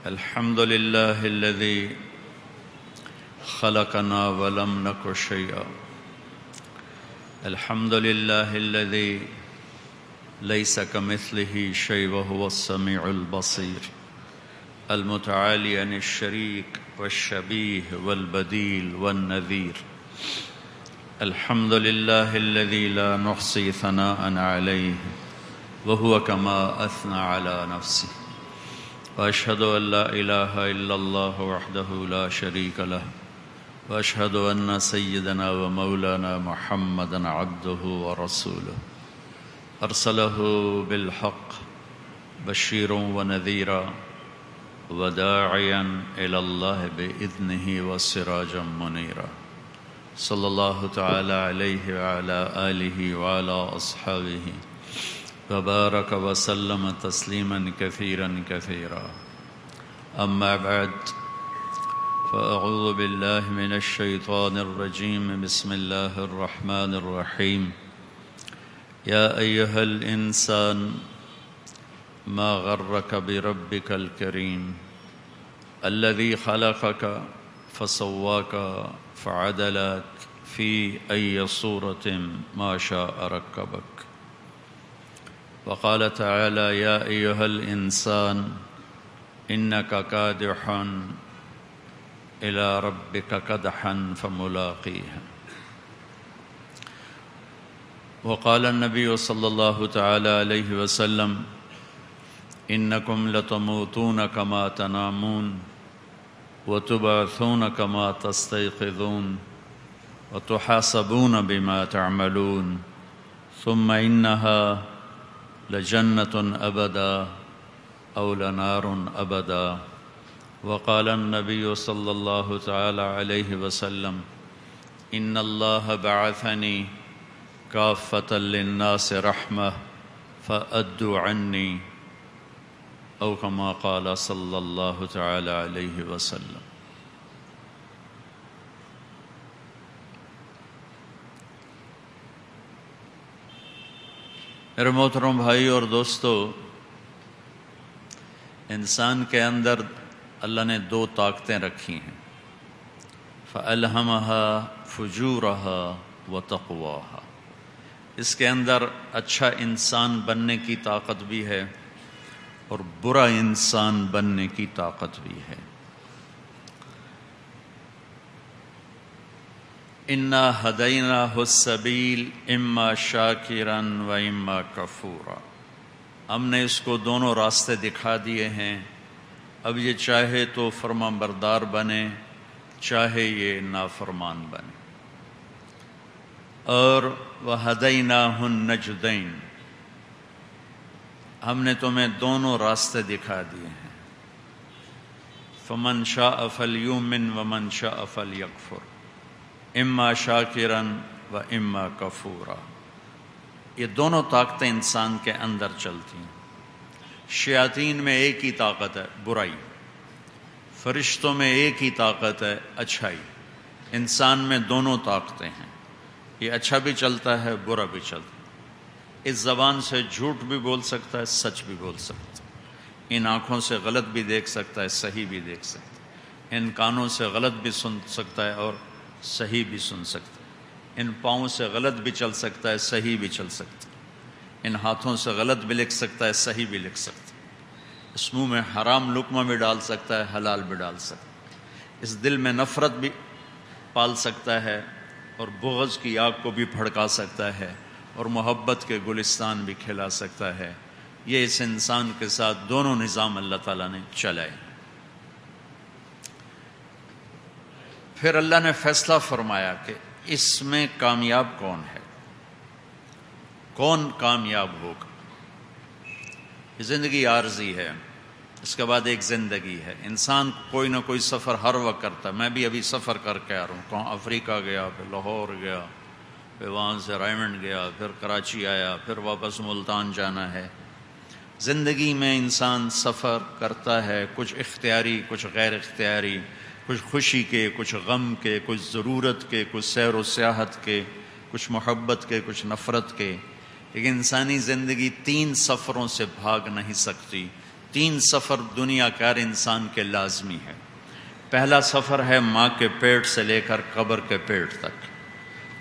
الحمد لله الذي خلقنا ولم نك شيئا. الحمد لله الذي ليس كمثله شيء وهو السميع البصير المتعالي عن الشريك والشبيه والبديل والنذير. الحمد لله الذي لا نحصي ثناء عليه وهو كما أثنى على نفسه. وأشهد أن لا إله إلا الله وحده لا شريك له وأشهد أن سيدنا ومولانا محمدا عبده ورسوله أرسله بالحق بشيرا ونذيرا وداعيا إلى الله بإذنه وسراجا منيرا. صلى الله تعالى عليه وعلى آله وعلى أصحابه وبارك وسلم تسليما كثيرا كثيرا. أما بعد، فأعوذ بالله من الشيطان الرجيم. بسم الله الرحمن الرحيم. يا أيها الإنسان ما غرك بربك الكريم الذي خلقك فسواك فعدلك في أي صورة ما شاء ركبك. وقال تعالى: يا أيها الإنسان إنك كادح إلى ربك كدحا فملاقيه. وقال النبي صلى الله تعالى عليه وسلم: إنكم لتموتون كما تنامون وتبعثون كما تستيقظون وتحاسبون بما تعملون ثم إنها لجنة أبدا أو لنار أبدا. وقال النبي صلى الله تعالى عليه وسلم: إن الله بعثني كافة للناس رحمة فأدوا عني، أو كما قال صلى الله تعالى عليه وسلم. میرے محترم بھائی اور دوستو، انسان کے اندر اللہ نے دو طاقتیں رکھی ہیں، فَأَلْهَمَهَا فُجُورَهَا وَتَقْوَاهَا۔ اس کے اندر اچھا انسان بننے کی طاقت بھی ہے اور برا انسان بننے کی طاقت بھی ہے۔ اِنَّا هَدَيْنَاهُ السَّبِيلَ إِمَّا شَاكِرًا وَإِمَّا كَفُورًا۔ ہم نے اس کو دونوں راستے دکھا دیے ہیں، اب یہ چاہے تو فرما بردار بنے، چاہے یہ نافرمان بنے۔ اور وَهَدَيْنَاهُ النَّجْدَيْنِ، ہم نے تمہیں دونوں راستے دکھا دیے ہیں، فَمَنْ شَاءَ فَلْيُؤْمِنْ وَمَنْ شَاءَ فَلْيَكْفُرْ إِمَّا شَاكِرًا وَإِمَّا كَفُورًا۔ یہ دونوں طاقتیں انسان کے اندر چلتی ہیں۔ شیاطین میں ایک ہی طاقت ہے، برائی، فرشتوں میں ایک ہی طاقت ہے، اچھائی۔ انسان میں دونوں طاقتیں ہیں، یہ اچھا بھی چلتا ہے، برا بھی چلتا ہے۔ اس زبان سے جھوٹ بھی بول سکتا ہے، سچ بھی بول سکتا ہے۔ ان آنکھوں سے غلط بھی دیکھ سکتا ہے، صحیح بھی دیکھ سکتا ہے۔ ان کانوں سے غلط بھی سن سکتا ہے اور صحیح بھی سن سکتا ہے۔ ان پاؤں سے غلط بھی چل سکتا ہے، صحیح بھی چل سکتا ہے۔ ان ہاتھوں سے غلط بھی لکھ سکتا ہے، صحیح بھی لکھ سکتا ہے۔ اس منہ میں حرام لقمہ بھی ڈال سکتا ہے، حلال بھی ڈال سکتا ہے۔ اس دل میں نفرت بھی پال سکتا ہے اور بغض کی آگ کو بھی بھڑکا سکتا ہے اور محبت کے گلستان بھی کھلا سکتا ہے۔ یہ اس انسان کے ساتھ دونوں نظام اللہ تعالیٰ نے چلائے۔ پھر اللہ نے فیصلہ فرمایا کہ اس میں کامیاب کون ہے، کون کامیاب ہوگا۔ یہ زندگی عارضی ہے، اس کے بعد ایک زندگی ہے۔ انسان کوئی نہ کوئی سفر ہر وقت کرتا ہے۔ میں بھی ابھی سفر کر کے آ رہا ہوں، کہاں افریقہ گیا، پھر لاہور گیا، پھر وہاں سے رائمنڈ گیا، پھر کراچی آیا، پھر واپس ملتان جانا ہے۔ زندگی میں انسان سفر کرتا ہے، کچھ اختیاری، کچھ غیر اختیاری، کچھ خوشی کے، کچھ غم کے، کچھ ضرورت کے، کچھ سیر و سیاحت کے، کچھ محبت کے، کچھ نفرت کے۔ لیکن انسانی زندگی 3 سفروں سے بھاگ نہیں سکتی، 3 سفر دنیا کا ہر انسان کے لازمی ہے۔ پہلا سفر ہے ماں کے پیٹ سے لے کر قبر کے پیٹ تک،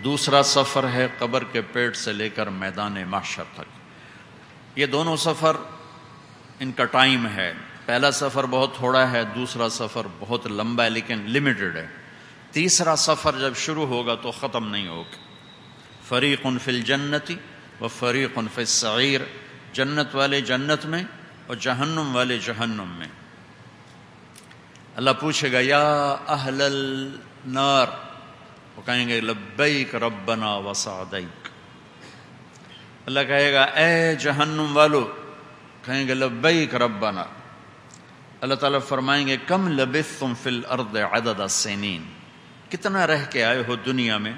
دوسرا سفر ہے قبر کے پیٹ سے لے کر میدان محشر تک۔ یہ دونوں سفر ان کا ٹائم ہے، پہلا سفر بہت تھوڑا ہے، دوسرا سفر بہت لمبا ہے لیکن لمیٹڈ ہے، تیسرا سفر جب شروع ہوگا تو ختم نہیں ہوگا۔ فریق فی الجنت و فریق فی السعیر، جنت والے جنت میں اور جہنم والے جہنم میں۔ اللہ پوچھے گا یا اہل النار، وہ کہیں گے لبیک ربنا وسعدیک۔ اللہ کہے گا اے جہنم والو، کہیں گے لبیک ربنا۔ اللہ تعالیٰ فرمائیں گے کم لبثتم فی الارض عدد السنین، کتنا رہ کے آئے ہو دنیا میں؟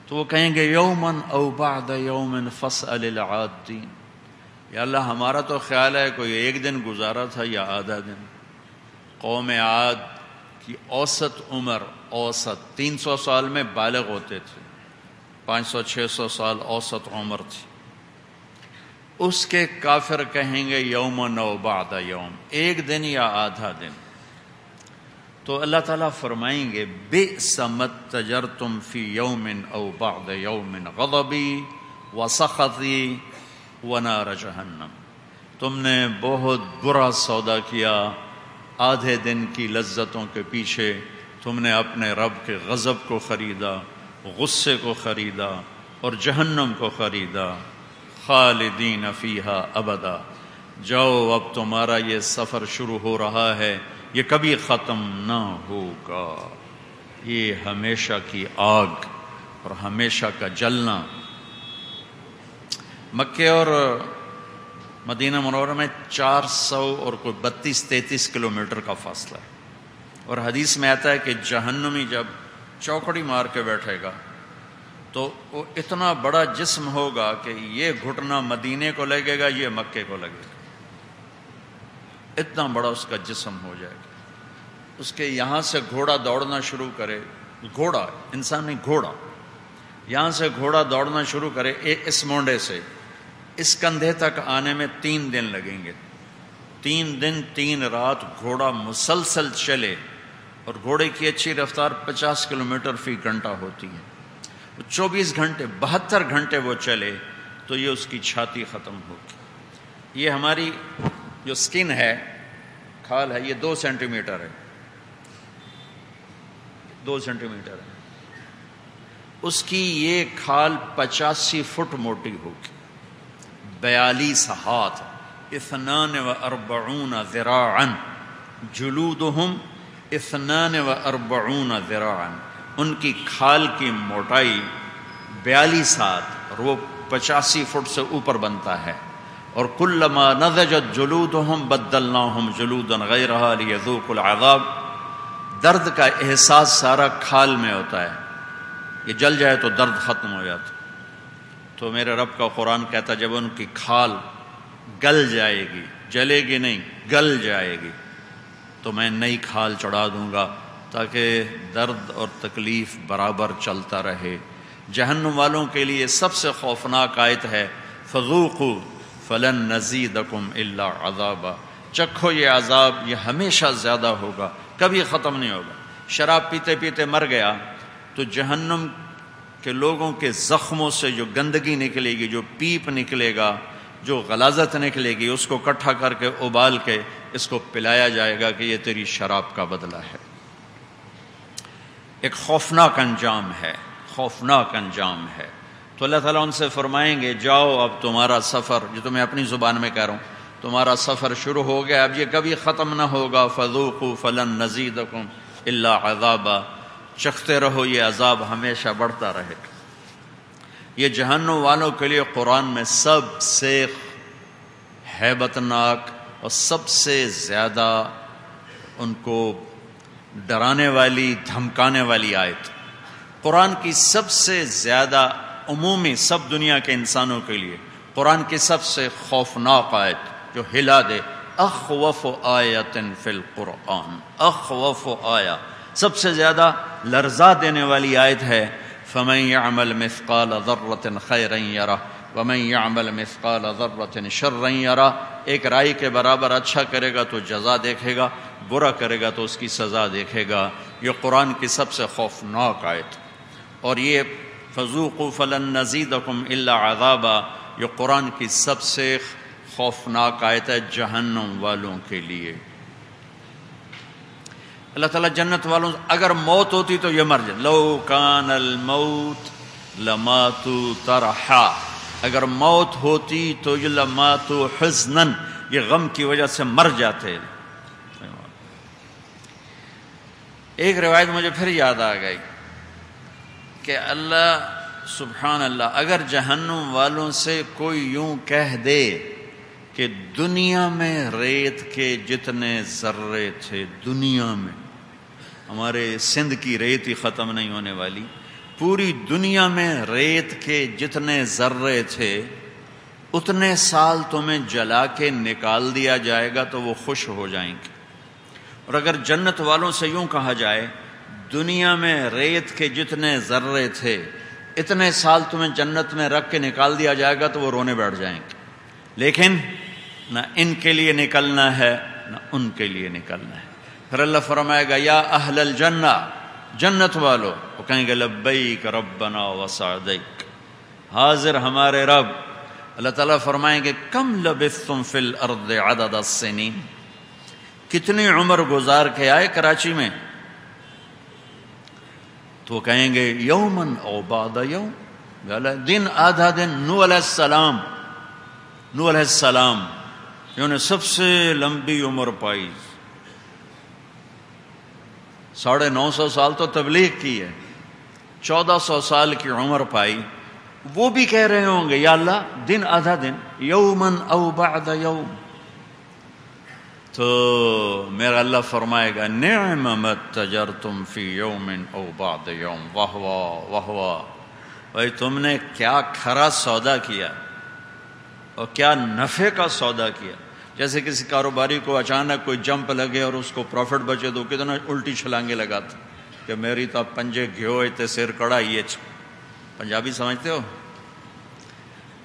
تو وہ کہیں گے یوما او بعد یوم فاسأل العادین، یا اللہ ہمارا تو خیال ہے کوئی 1 دن گزارا تھا یا آدھا دن۔ قوم عاد کی اوسط عمر 300 سال میں بالغ ہوتے تھے، 500-600 سال اوسط عمر تھی۔ اس کے کافر کہیں گے یوم او بعد یوم، 1 دن یا آدھا دن۔ تو اللہ تعالیٰ فرمائیں گے بئس ما اتجرتم فی یوم او بعد یوم غضبی وسخطی ونار جہنم، تم نے بہت برا سودا کیا، آدھے دن کی لذتوں کے پیچھے تم نے اپنے رب کے غضب کو خریدا، غصے کو خریدا اور جہنم کو خریدا۔ خالدین فیہا ابدا، جاؤ اب تمہارا یہ سفر شروع ہو رہا ہے، یہ کبھی ختم نہ ہوگا، یہ ہمیشہ کی آگ اور ہمیشہ کا جلنا۔ مکے اور مدینہ منورہ میں 400 اور کوئی 32-33 کلومیٹر کا فاصلہ ہے، اور حدیث میں آتا ہے کہ جہنمی جب چوکڑی مار کے بیٹھے گا تو وہ اتنا بڑا جسم ہوگا کہ یہ گھٹنا مدینے کو لگے گا، یہ مکے کو لگے گا، اتنا بڑا اس کا جسم ہو جائے گا۔ اس کے یہاں سے گھوڑا دوڑنا شروع کرے، گھوڑا انسانی گھوڑا یہاں سے گھوڑا دوڑنا شروع کرے اس مونڈے سے اس کندھے تک آنے میں 3 دن لگیں گے۔ 3 دن 3 رات گھوڑا مسلسل چلے، اور گھوڑے کی اچھی رفتار 50 کلومیٹر فی گھنٹہ ہوتی ہے، 24 گھنٹے 72 گھنٹے وہ چلے تو یہ اس کی چھاتی ختم ہوگی۔ یہ ہماری جو سکن ہے، کھال ہے، یہ 2 سینٹی میٹر ہے، 2 سینٹی میٹر ہے، اس کی یہ کھال 85 فٹ موٹی ہوگی، 42 ہاتھ، 42 ذراعا، جلودہم 42 ذراعا، ان کی کھال کی موٹائی 42 ہاتھ، اور وہ 85 فٹ سے اوپر بنتا ہے۔ اور کلما نضجت جلودہم بدلناہم جلودا غیرہا لیذوقوا العذاب، درد کا احساس سارا کھال میں ہوتا ہے، یہ جل جائے تو درد ختم ہو جاتا۔ تو میرے رب کا قرآن کہتا جب ان کی کھال گل جائے گی، جلے گی نہیں، گل جائے گی، تو میں نئی کھال چڑھا دوں گا تاکہ درد اور تکلیف برابر چلتا رہے۔ جہنم والوں کے لیے سب سے خوفناک آیت ہے فذوقوا فلن نزیدکم الا عذابا، چکھو یہ عذاب، یہ ہمیشہ زیادہ ہوگا، کبھی ختم نہیں ہوگا۔ شراب پیتے پیتے مر گیا تو جہنم کے لوگوں کے زخموں سے جو گندگی نکلے گی، جو پیپ نکلے گا، جو غلاظت نکلے گی، اس کو اکٹھا کر کے ابال کے اس کو پلایا جائے گا کہ یہ تیری شراب کا بدلہ ہے۔ ایک خوفناک انجام ہے، خوفناک انجام ہے۔ تو اللہ تعالیٰ ان سے فرمائیں گے جاؤ اب تمہارا سفر، جو تمہیں اپنی زبان میں کہہ رہا ہوں، تمہارا سفر شروع ہو گیا، اب یہ کبھی ختم نہ ہوگا۔ فذوقوا فلن نزیدکم الا عذابا، چکھتے رہو یہ عذاب ہمیشہ بڑھتا رہے گا۔ یہ جہنم والوں کے لیے قرآن میں سب سے ہیبت ناک اور سب سے زیادہ ان کو ڈرانے والی، دھمکانے والی آیت، قرآن کی سب سے زیادہ عمومی، سب دنیا کے انسانوں کے لیے قرآن کی سب سے خوفناک آیت جو ہلا دے، اخوف آیۃ فی القرآن، اخوف آیہ، سب سے زیادہ لرزا دینے والی آیت ہے فَمَن يَعْمَلْ مِثْقَالَ ذَرَّةٍ خَيْرًا يَرَهُ وَمَن يَعْمَلْ مِثْقَالَ ذَرَّةٍ شَرًّا يَرَهُ، ایک رائی کے برابر اچھا کرے گا تو جزا دیکھے گا، برا کرے گا تو اس کی سزا دیکھے گا۔ یہ قرآن کی سب سے خوفناک آیت، اور یہ فَذُوقُوا فَلَن نَّزِيدَكُمْ إِلَّا عَذَابًا، یہ قرآن کی سب سے خوفناک آیت ہے جہنم والوں کے لیے۔ اللہ تعالیٰ جنت والوں، اگر موت ہوتی تو یہ مر جائے، لو کان الموت لماتوا ترحا، اگر موت ہوتی تو یہ لماتوا حزنا، یہ غم کی وجہ سے مر جاتے۔ ایک روایت مجھے پھر یاد آ گئی کہ اللہ سبحان اللہ، اگر جہنم والوں سے کوئی یوں کہہ دے کہ دنیا میں ریت کے جتنے ذرے تھے، دنیا میں ہمارے سندھ کی ریت ہی ختم نہیں ہونے والی، پوری دنیا میں ریت کے جتنے ذرے تھے اتنے سال تمہیں جلا کے نکال دیا جائے گا تو وہ خوش ہو جائیں گے۔ اور اگر جنت والوں سے یوں کہا جائے دنیا میں ریت کے جتنے ذرے تھے اتنے سال تمہیں جنت میں رکھ کے نکال دیا جائے گا تو وہ رونے بیٹھ جائیں گے، لیکن نہ ان کے لیے نکلنا ہے نہ ان کے لیے نکلنا ہے۔ پھر اللہ فرمائے گا یا اہل الجنہ، جنت والو، وہ کہیں گے لبیک ربنا وسعدیک، حاضر ہمارے رب۔ اللہ تعالیٰ فرمائیں گے کم لبثتم فی الارض عدد السنین، کتنی عمر گزار کے آئے کراچی میں؟ تو وہ کہیں گے یومن او بعد یوم، دن آدھا دن۔ نوح علیہ السلام، نوح علیہ السلام انہوں نے سب سے لمبی عمر پائی، 950 سال تو تبلیغ کی ہے، 1400 سال کی عمر پائی۔ وہ بھی کہہ رہے ہوں گے یا اللہ دن آدھا دن، یومن او بعد یوم۔ تو میرا اللہ فرمائے گا نعم ما تجرتم فی یوم او بعد یوم، واہ واہ واہ واہ، بھائی تم نے کیا کھرا سودا کیا اور کیا نفع کا سودا کیا۔ جیسے کسی کاروباری کو اچانک کوئی جمپ لگے اور اس کو پروفٹ بچے تو کتنا الٹی چھلانگے لگاتا کہ میری تو پنجے گھیو تے سر کڑا، یہ پنجابی سمجھتے ہو؟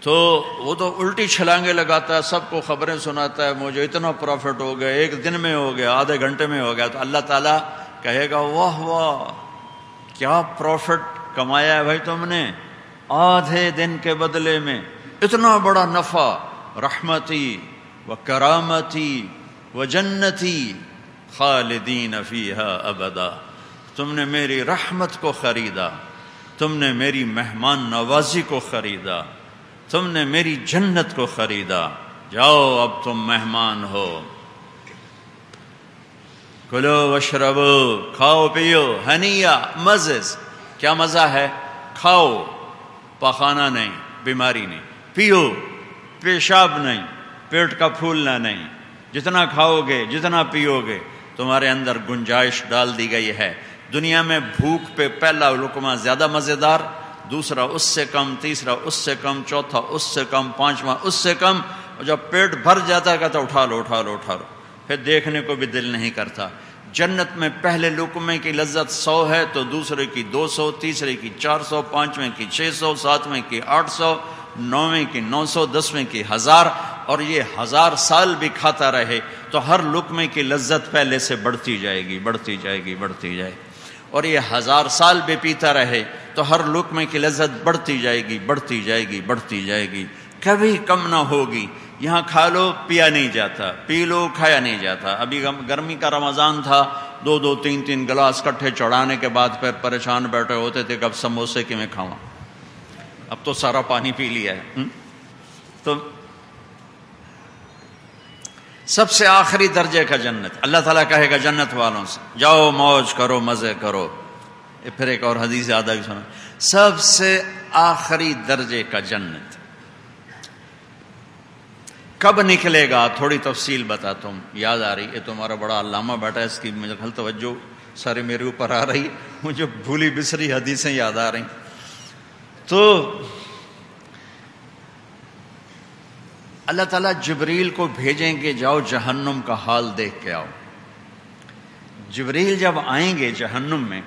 تو وہ تو الٹی چھلانگے لگاتا ہے، سب کو خبریں سناتا ہے، مجھے اتنا پروفٹ ہو گیا، ایک دن میں ہو گیا، آدھے گھنٹے میں ہو گیا۔ تو اللہ تعالیٰ کہے گا واہ واہ کیا پروفٹ کمایا ہے بھائی تم نے، آدھے دن کے بدلے میں اتنا بڑا نفع۔ رحمتی و کرامتی و جنتی خالدین فیہا ابدا، تم نے میری رحمت کو خریدا، تم نے میری مہمان نوازی کو خریدا، تم نے میری جنت کو خریدا، جاؤ اب تم مہمان ہو، کلو واشربو، کھاؤ پیو، ہنیا، مزے سے۔ کیا مزہ ہے؟ کھاؤ، پخانا نہیں، بیماری نہیں، پیو، پیشاب نہیں، پیٹ کا پھولنا نہیں، جتنا کھاؤ گے جتنا پیو گے تمہارے اندر گنجائش ڈال دی گئی ہے۔ دنیا میں بھوک پہ پہلا لقمہ زیادہ مزیدار، دوسرا اس سے کم، تیسرا اس سے کم، چوتھا اس سے کم، پانچواں اس سے کم، اور جب پیٹ بھر جاتا ہے کہتا اٹھا لو اٹھا لو اٹھا لو، پھر دیکھنے کو بھی دل نہیں کرتا۔ جنت میں پہلے لقمے کی لذت 100 ہے تو دوسرے کی 200، تیسرے کی 400، پانچویں کی 600، ساتویں کی 800، نویں کی 900، 10ویں کی 1000، اور یہ 1000 سال بھی کھاتا رہے تو ہر لقمے کی لذت پہلے سے بڑھتی جائے گی، بڑھتی جائے گی، بڑھتی جائے گی، اور یہ 1000 سال بھی پیتا رہے تو ہر لقمے کی لذت بڑھتی جائے گی، بڑھتی جائے گی، بڑھتی جائے گی، کبھی کم نہ ہوگی۔ یہاں کھا لو پیا نہیں جاتا، پی لو کھایا نہیں جاتا۔ ابھی گرمی کا رمضان تھا، 2 3 گلاس کٹھے چڑھانے کے بعد پھر پریشان بیٹھے ہوتے تھے کہ اب سموسے کی میں کھاؤں، اب تو سارا پانی پی لیا ہے۔ تو سب سے آخری درجے کا جنت، اللہ تعالیٰ کہے گا جنت والوں سے جاؤ موج کرو، مزے کرو۔ پھر ایک اور حدیث یاد آئی سنا، سب سے آخری درجے کا جنت کب نکلے گا؟ تھوڑی تفصیل بتاتا ہوں، یاد آ رہی ہے، تمہارا بڑا علامہ بیٹا ہے، اس کی مجھے خیال توجہ سارے میرے اوپر آ رہی، مجھے بھولی بسری حدیثیں یاد آ رہی۔ تو اللہ تعالیٰ جبریل کو بھیجیں گے جاؤ جہنم کا حال دیکھ کے آؤ۔ جبریل جب آئیں گے جہنم میں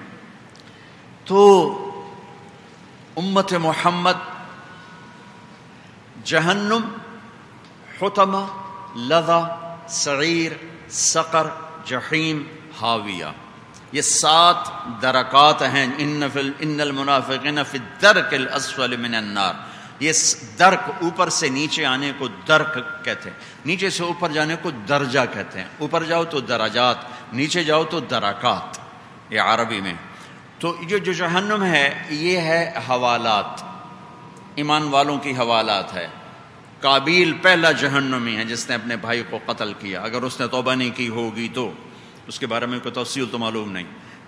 تو امت محمد جہنم، حطمہ، لظہ، سعیر، سقر، جحیم، حاویہ، یہ 7 درکات ہیں. ان المنافقین فی الدرک الاسفل من النار. یہ درک، اوپر سے نیچے آنے کو درک کہتے ہیں، نیچے سے اوپر جانے کو درجہ کہتے ہیں. اوپر جاؤ تو درجات، نیچے جاؤ تو درکات، یہ عربی میں. تو جو جہنم ہے یہ ہے حوالات، ایمان والوں کی حوالات ہے. قابیل پہلا جہنمی ہے جس نے اپنے بھائی کو قتل کیا، اگر اس نے توبہ نہیں کی ہوگی تو اس کے بارے میں کوئی تفصیل تو معلوم نہیں.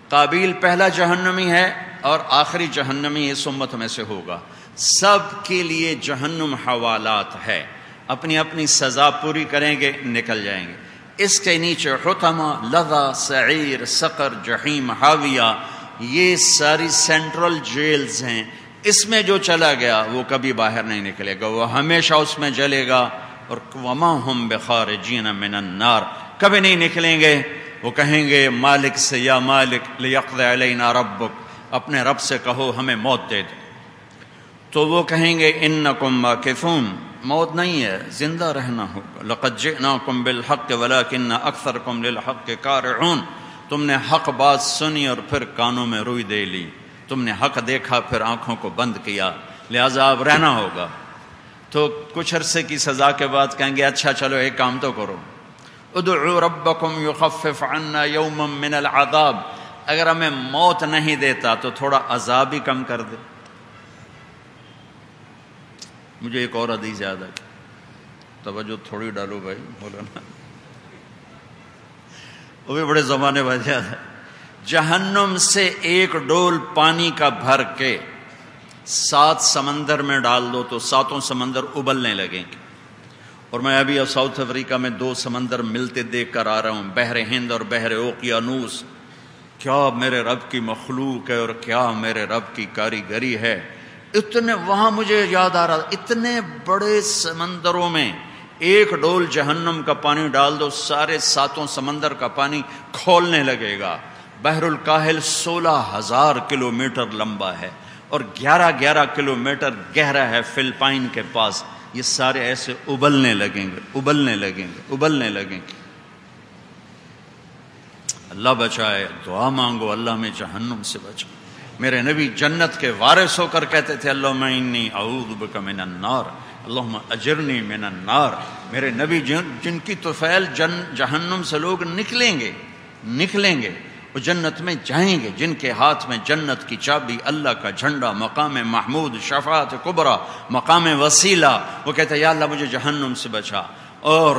قابیل پہلا جہنمی ہے اور آخری جہنمی اس امت میں سے ہوگا. سب کے لیے جہنم حوالات ہے، اپنی اپنی سزا پوری کریں گے نکل جائیں گے. اس کے نیچے حطمہ، لظہ، سعیر، سقر، جحیم، حاویہ، یہ ساری سینٹرل جیلز ہیں. اس میں جو چلا گیا وہ کبھی باہر نہیں نکلے گا، وہ ہمیشہ اس میں جلے گا. اور وما ہم بخارجین من النار، کبھی نہیں نکلیں گے. وہ کہیں گے مالک سے، یا مالک لیقضی علینا ربک، اپنے رب سے کہو ہمیں موت دے دے. تو وہ کہیں گے انکم ماکثون، موت نہیں ہے، زندہ رہنا ہوگا. لقد جئناکم بالحق ولکن اکثرکم للحق کارعون، تم نے حق بات سنی اور پھر کانوں میں روئی دے لی، تم نے حق دیکھا پھر آنکھوں کو بند کیا، لہذا اب رہنا ہوگا. تو کچھ عرصے کی سزا کے بعد کہیں گے اچھا چلو ایک کام تو کرو، ادعوا ربکم یخفف عنا یوما من العذاب، اگر ہمیں موت نہیں دیتا تو تھوڑا عذاب ہی کم کر دے. مجھے ایک اور حدیث یاد ہے، توجہ تھوڑی ڈالو بھائی، بولو نا، وہ بھی بڑے زمانے بعد یاد ہے. جہنم سے ایک ڈول پانی کا بھر کے 7 سمندر میں ڈال دو تو 7 سمندر ابلنے لگیں گے. اور میں ابھی ساؤتھ افریقہ میں 2 سمندر ملتے دیکھ کر آ رہا ہوں، بحر ہند اور بحر اوقیانوس. کیا میرے رب کی مخلوق ہے اور کیا میرے رب کی کاریگری ہے. اتنے وہاں مجھے یاد آ رہا، اتنے بڑے سمندروں میں ایک ڈول جہنم کا پانی ڈال دو، سارے 7 سمندر کا پانی کھولنے لگے گا. بحر الکاہل 16,000 کلومیٹر لمبا ہے اور 11 کلومیٹر گہرا ہے فلپائن کے پاس. یہ سارے ایسے ابلنے لگیں گے، ابلنے لگیں گے، ابلنے لگیں گے. اللہ بچائے، دعا مانگو اللہ میں جہنم سے بچا. میرے نبی جنت کے وارث ہو کر کہتے تھے اللہم انی اعوذ بک من النار، اللہم اجرنی من النار. میرے نبی جن کی طفیل جہنم سے لوگ نکلیں گے، وہ جنت میں جائیں گے، جن کے ہاتھ میں جنت کی چابی، اللہ کا جھنڈا، مقام محمود، شفاعت کبریٰ، مقام وسیلہ. وہ کہتے ہیں یا اللہ مجھے جہنم سے بچا. اور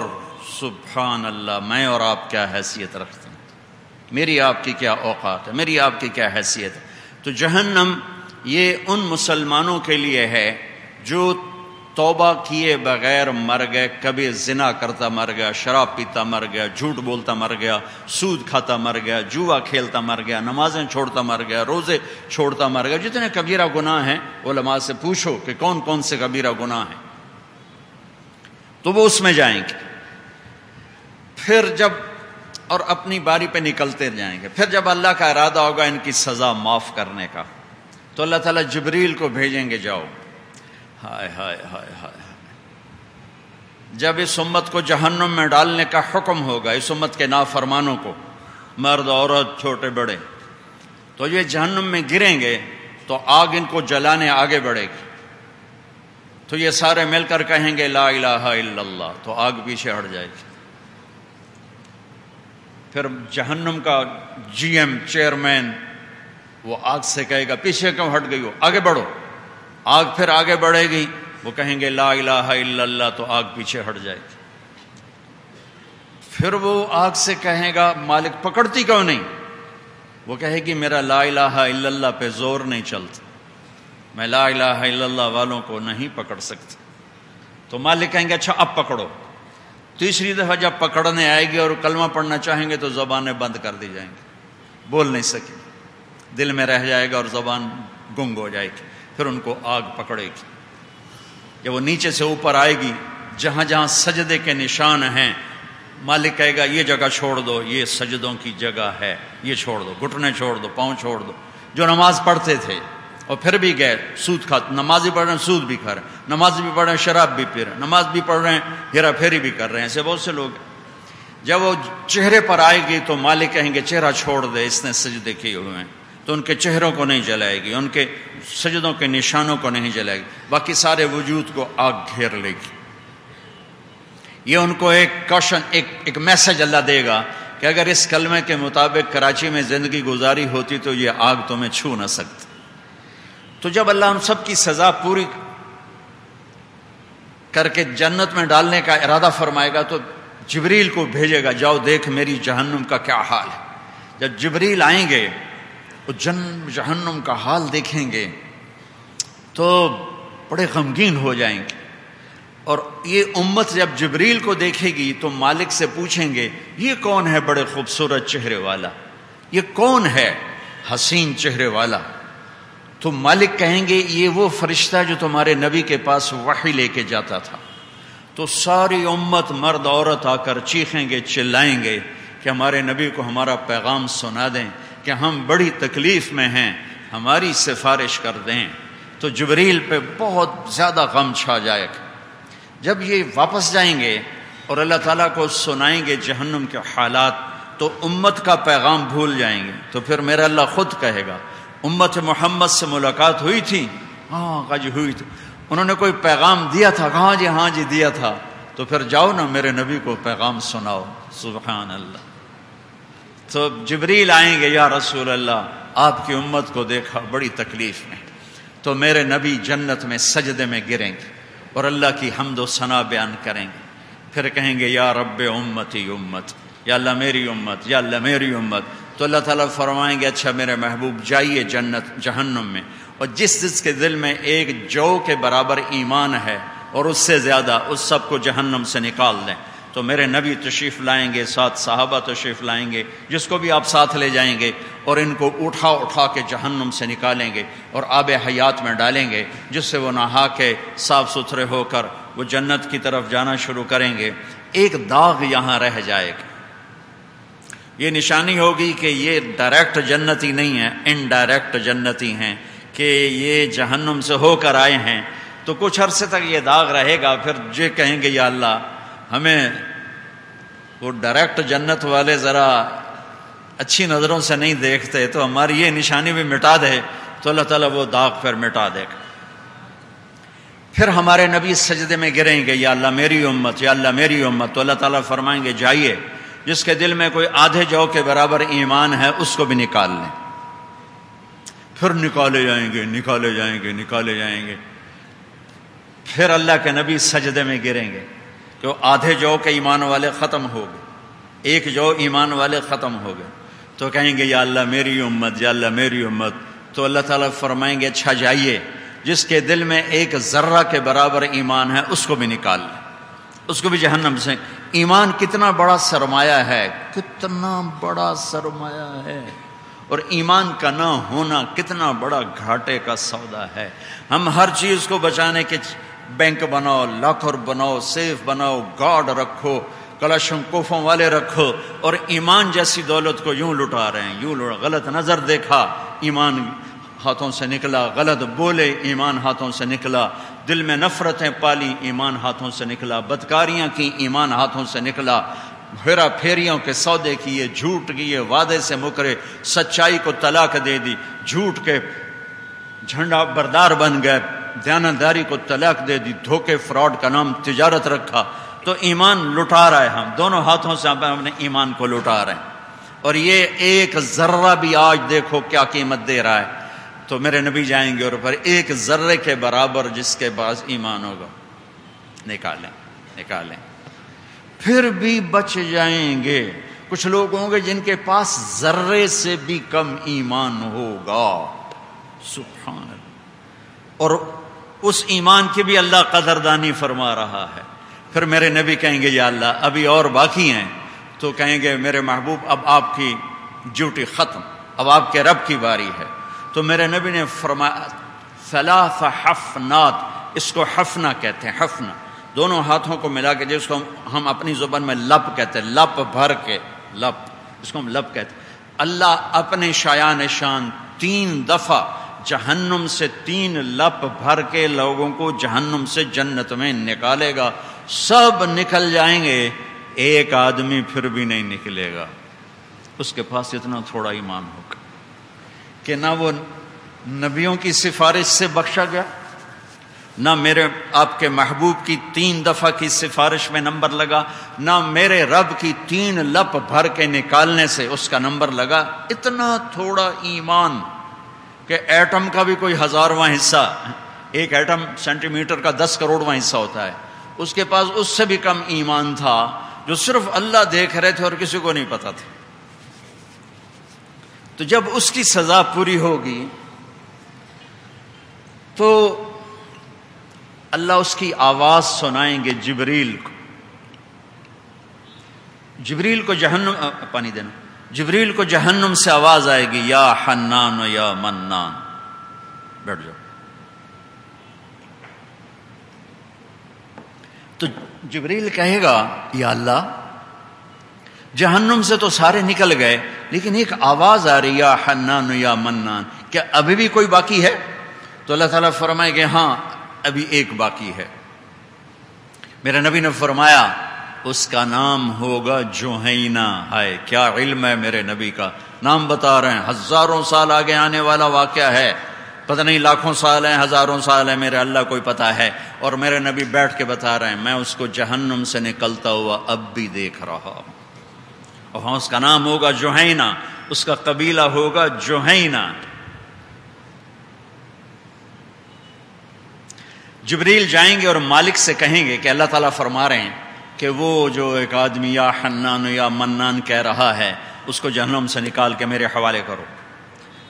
سبحان اللہ، میں اور آپ کیا حیثیت رکھتے ہیں، میری آپ کی کیا اوقات ہے، میری آپ کی کیا حیثیت ہے. تو جہنم یہ ان مسلمانوں کے لیے ہے جو توبہ کیے بغیر مر گئے، کبھی زنا کرتا مر گیا، شراب پیتا مر گیا، جھوٹ بولتا مر گیا، سود کھاتا مر گیا، جوا کھیلتا مر گیا، نمازیں چھوڑتا مر گیا، روزے چھوڑتا مر گیا. جتنے کبیرہ گناہ ہیں علماء سے پوچھو کہ کون کون سے کبیرہ گناہ ہیں، تو وہ اس میں جائیں گے. پھر جب اور اپنی باری پہ نکلتے جائیں گے. پھر جب اللہ کا ارادہ ہوگا ان کی سزا معاف کرنے کا تو اللہ تعالیٰ جبریل کو بھیجیں گے، جاؤ. ہائے ہائے ہائے ہائے، جب اس امت کو جہنم میں ڈالنے کا حکم ہوگا، اس امت کے نافرمانوں کو، مرد عورت چھوٹے بڑے، تو یہ جہنم میں گریں گے تو آگ ان کو جلانے آگے بڑھے گی. تو یہ سارے مل کر کہیں گے لا الہ الا اللہ، تو آگ پیچھے ہٹ جائے گی. پھر جہنم کا جی ایم چیئرمین وہ آگ سے کہے گا پیچھے کیوں ہٹ گئی ہو، آگے بڑھو. آگ پھر آگے بڑھے گی، وہ کہیں گے لا الہ الا اللہ، تو آگ پیچھے ہٹ جائے گی. پھر وہ آگ سے کہے گا مالک پکڑتی کیوں نہیں، وہ کہے گی میرا لا الہ الا اللہ پہ زور نہیں چلتا، میں لا الہ الا اللہ والوں کو نہیں پکڑ سکتا. تو مالک کہیں گے اچھا اب پکڑو. تیسری دفعہ جب پکڑنے آئے گی اور کلمہ پڑھنا چاہیں گے تو زبانیں بند کر دی جائیں گی، بول نہیں سکیں، دل میں رہ جائے گا اور زبان گنگ ہو جائے گی. پھر ان کو آگ پکڑے گی. جب وہ نیچے سے اوپر آئے گی، جہاں جہاں سجدے کے نشان ہیں، مالک کہے گا یہ جگہ چھوڑ دو، یہ سجدوں کی جگہ ہے، یہ چھوڑ دو، گھٹنے چھوڑ دو، پاؤں چھوڑ دو. جو نماز پڑھتے تھے اور پھر بھی گئے سود کھا، نمازی پڑھ رہے ہیں سود بھی کھا رہے ہیں، نماز بھی پڑھ رہے ہیں شراب بھی پی رہے ہیں، نماز بھی پڑھ رہے ہیں ہیرا پھیری بھی کر رہے ہیں، ایسے بہت سے لوگ ہیں۔ جب وہ چہرے پر آئے گی تو مالک کہیں گے چہرہ چھوڑ دے، اس نے سجدے کیے ہوئے ہیں، تو ان کے چہروں کو نہیں جلائے گی، ان کے سجدوں کے نشانوں کو نہیں جلائے گی، باقی سارے وجود کو آگ گھیر لے گی۔ یہ ان کو ایک کوشن، ایک میسج اللہ دے گا کہ اگر اس کلمے کے مطابق کراچی میں زندگی گزاری ہوتی تو یہ آگ تمہیں چھو نہ سکتی۔ تو جب اللہ ہم سب کی سزا پوری کر کے جنت میں ڈالنے کا ارادہ فرمائے گا تو جبریل کو بھیجے گا، جاؤ دیکھ میری جہنم کا کیا حال ہے۔ جب جبریل آئیں گے وہ جہنم کا حال دیکھیں گے تو بڑے غمگین ہو جائیں گے، اور یہ امت جب جبریل کو دیکھے گی تو مالک سے پوچھیں گے یہ کون ہے بڑے خوبصورت چہرے والا، یہ کون ہے حسین چہرے والا؟ تو مالک کہیں گے یہ وہ فرشتہ جو تمہارے نبی کے پاس وحی لے کے جاتا تھا۔ تو ساری امت مرد عورت آ کر چیخیں گے، چلائیں گے کہ ہمارے نبی کو ہمارا پیغام سنا دیں کہ ہم بڑی تکلیف میں ہیں، ہماری سفارش کر دیں۔ تو جبریل پہ بہت زیادہ غم چھا جائے گا۔ جب یہ واپس جائیں گے اور اللہ تعالیٰ کو سنائیں گے جہنم کے حالات تو امت کا پیغام بھول جائیں گے، تو پھر میرا اللہ خود کہے گا امت محمد سے ملاقات ہوئی تھی؟ ہاں کہا جی ہوئی تھی۔ انہوں نے کوئی پیغام دیا تھا؟ کہاں جی ہاں جی دیا تھا۔ تو پھر جاؤ نا میرے نبی کو پیغام سناؤ۔ سبحان اللہ۔ تو جبریل آئیں گے، یا رسول اللہ آپ کی امت کو دیکھا بڑی تکلیف میں، تو میرے نبی جنت میں سجدے میں گریں گے اور اللہ کی حمد و ثنا بیان کریں گے، پھر کہیں گے یا رب امتی امت، یا اللہ میری امت، یا اللہ میری امت۔ تو اللہ تعالیٰ فرمائیں گے اچھا میرے محبوب جائیے جہنم میں، اور جس کے دل میں ایک جو کے برابر ایمان ہے اور اس سے زیادہ، اس سب کو جہنم سے نکال دیں۔ تو میرے نبی تشریف لائیں گے، ساتھ صحابہ تشریف لائیں گے، جس کو بھی آپ ساتھ لے جائیں گے، اور ان کو اٹھا کے جہنم سے نکالیں گے اور آب حیات میں ڈالیں گے، جس سے وہ نہا کے صاف ستھرے ہو کر وہ جنت کی طرف جانا شروع کریں گے۔ ایک داغ یہاں رہ جائے گا، یہ نشانی ہوگی کہ یہ ڈائریکٹ جنتی نہیں ہے، انڈائریکٹ جنتی ہیں، کہ یہ جہنم سے ہو کر آئے ہیں۔ تو کچھ عرصے تک یہ داغ رہے گا، پھر جو کہیں گے یا اللہ ہمیں وہ ڈائریکٹ جنت والے ذرا اچھی نظروں سے نہیں دیکھتے، تو ہماری یہ نشانی بھی مٹا دے، تو اللہ تعالیٰ وہ داغ پھر مٹا دے گا۔ پھر ہمارے نبی سجدے میں گریں گے، یا اللہ میری امت، یا اللہ میری امت۔ تو اللہ تعالیٰ فرمائیں گے جائیے جس کے دل میں کوئی آدھے جو کے برابر ایمان ہے اس کو بھی نکال لیں۔ پھر نکالے جائیں گے، نکالے جائیں گے، نکالے جائیں گے۔ پھر اللہ کے نبی سجدے میں گریں گے کہ وہ آدھے جو کے ایمان والے ختم ہو گئے، ایک جو ایمان والے ختم ہو گئے، تو کہیں گے یا اللہ میری امت، یا اللہ میری امت۔ تو اللہ تعالیٰ فرمائیں گے اچھا جائیے جس کے دل میں ایک ذرہ کے برابر ایمان ہے اس کو بھی نکال لیں، اس کو بھی جہنم سے۔ ایمان کتنا بڑا سرمایہ ہے، کتنا بڑا سرمایہ ہے، اور ایمان کا نہ ہونا کتنا بڑا گھاٹے کا سودا ہے۔ ہم ہر چیز کو بچانے کے بینک بناؤ، لاکر بناؤ، سیف بناؤ، گارڈ رکھو، کلاشن کوفوں والے رکھو، اور ایمان جیسی دولت کو یوں لٹا رہے ہیں، یوں غلط نظر دیکھا ایمان ہاتھوں سے نکلا، غلط بولے ایمان ہاتھوں سے نکلا، دل میں نفرتیں پالی ایمان ہاتھوں سے نکلا، بدکاریاں کی ایمان ہاتھوں سے نکلا، ہیرا پھیریوں کے سودے کیے، جھوٹ کیے، وعدے سے مکرے، سچائی کو طلاق دے دی، جھوٹ کے جھنڈا بردار بن گئے، دیانتداری کو طلاق دے دی، دھوکے فراڈ کا نام تجارت رکھا۔ تو ایمان لٹا رہا ہے، ہم دونوں ہاتھوں سے اپنے ایمان کو لٹا رہے ہیں، اور یہ ایک ذرہ بھی آج دیکھو کیا قیمت دے رہا ہے۔ تو میرے نبی جائیں گے اور پر ایک ذرے کے برابر جس کے پاس ایمان ہوگا نکالیں، نکالیں، پھر بھی بچ جائیں گے۔ کچھ لوگ ہوں گے جن کے پاس ذرے سے بھی کم ایمان ہوگا، سبحان اللہ، اور اس ایمان کی بھی اللہ قدردانی فرما رہا ہے۔ پھر میرے نبی کہیں گے یا اللہ ابھی اور باقی ہیں، تو کہیں گے میرے محبوب اب آپ کی ڈیوٹی ختم، اب آپ کے رب کی باری ہے۔ تو میرے نبی نے فرمایا ثلاث حفنات، اس کو حفنہ کہتے ہیں، حفنہ دونوں ہاتھوں کو ملا کے، جس کو ہم اپنی زبان میں لپ کہتے ہیں، لپ بھر کے، لپ، اس کو ہم لپ کہتے ہیں۔ اللہ اپنے شایان شان 3 دفعہ جہنم سے 3 لپ بھر کے لوگوں کو جہنم سے جنت میں نکالے گا. سب نکل جائیں گے، ایک آدمی پھر بھی نہیں نکلے گا. اس کے پاس اتنا تھوڑا ایمان ہوگا کہ نہ وہ نبیوں کی سفارش سے بخشا گیا، نہ میرے آپ کے محبوب کی 3 دفعہ کی سفارش میں نمبر لگا، نہ میرے رب کی 3 لپ بھر کے نکالنے سے اس کا نمبر لگا. اتنا تھوڑا ایمان کہ ایٹم کا بھی کوئی 1000واں حصہ، ایک ایٹم سینٹی میٹر کا 10 کروڑواں حصہ ہوتا ہے، اس کے پاس اس سے بھی کم ایمان تھا، جو صرف اللہ دیکھ رہے تھے اور کسی کو نہیں پتا تھا. تو جب اس کی سزا پوری ہوگی تو اللہ اس کی آواز سنائیں گے جبریل کو. جبریل کو جہنم پانی دینا، جبریل کو جہنم سے آواز آئے گی، یا حنان و یا منان. بیٹھ جاؤ. تو جبریل کہے گا، یا اللہ جہنم سے تو سارے نکل گئے، لیکن ایک آواز آ رہی، یا حنان و یا منان، کیا ابھی بھی کوئی باقی ہے؟ تو اللہ تعالیٰ فرمائے کہ ہاں ابھی ایک باقی ہے. میرے نبی نے فرمایا اس کا نام ہوگا جوہینہ. ہے کیا علم ہے میرے نبی کا، نام بتا رہے ہیں. 1000 سال آگے آنے والا واقعہ ہے، پتہ نہیں لاکھوں سال ہیں، 1000 سال ہیں، میرے اللہ کوئی پتہ ہے. اور میرے نبی بیٹھ کے بتا رہے ہیں میں اس کو جہنم سے نکلتا ہوا اب بھی دیکھ رہا ہوں. اور ہاں اس کا نام ہوگا جوہینہ، اس کا قبیلہ ہوگا جوہینہ. جبریل جائیں گے اور مالک سے کہیں گے کہ اللہ تعالیٰ فرما رہے ہیں کہ وہ جو ایک آدمی یا حنان یا منان کہہ رہا ہے اس کو جہنم سے نکال کے میرے حوالے کرو.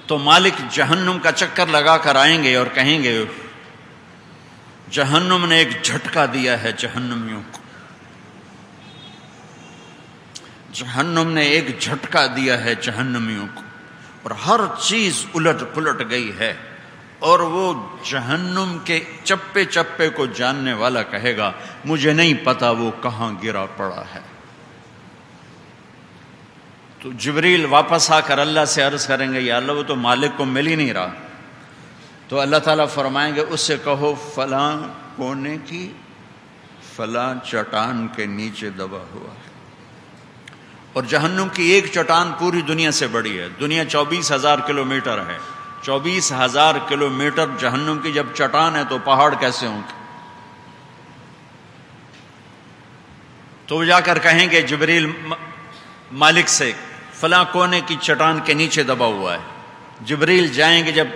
تو مالک جہنم کا چکر لگا کر آئیں گے اور کہیں گے جہنم نے ایک جھٹکا دیا ہے جہنمیوں کو، جہنم نے ایک جھٹکا دیا ہے جہنمیوں کو، اور ہر چیز الٹ پلٹ گئی ہے. اور وہ جہنم کے چپے چپے کو جاننے والا کہے گا مجھے نہیں پتا وہ کہاں گرا پڑا ہے. تو جبریل واپس آ کر اللہ سے عرض کریں گے یا اللہ وہ تو مالک کو مل ہی نہیں رہا. تو اللہ تعالیٰ فرمائیں گے اس سے کہو فلاں کونے کی فلاں چٹان کے نیچے دبا ہوا ہے. اور جہنم کی ایک چٹان پوری دنیا سے بڑی ہے. دنیا 24,000 کلومیٹر ہے. 24,000 کلومیٹر جہنم کی جب چٹان ہے تو پہاڑ کیسے ہوں گے؟ تو وہ جا کر کہیں گے جبریل مالک سے فلاں کونے کی چٹان کے نیچے دبا ہوا ہے. جبریل جائیں گے، جب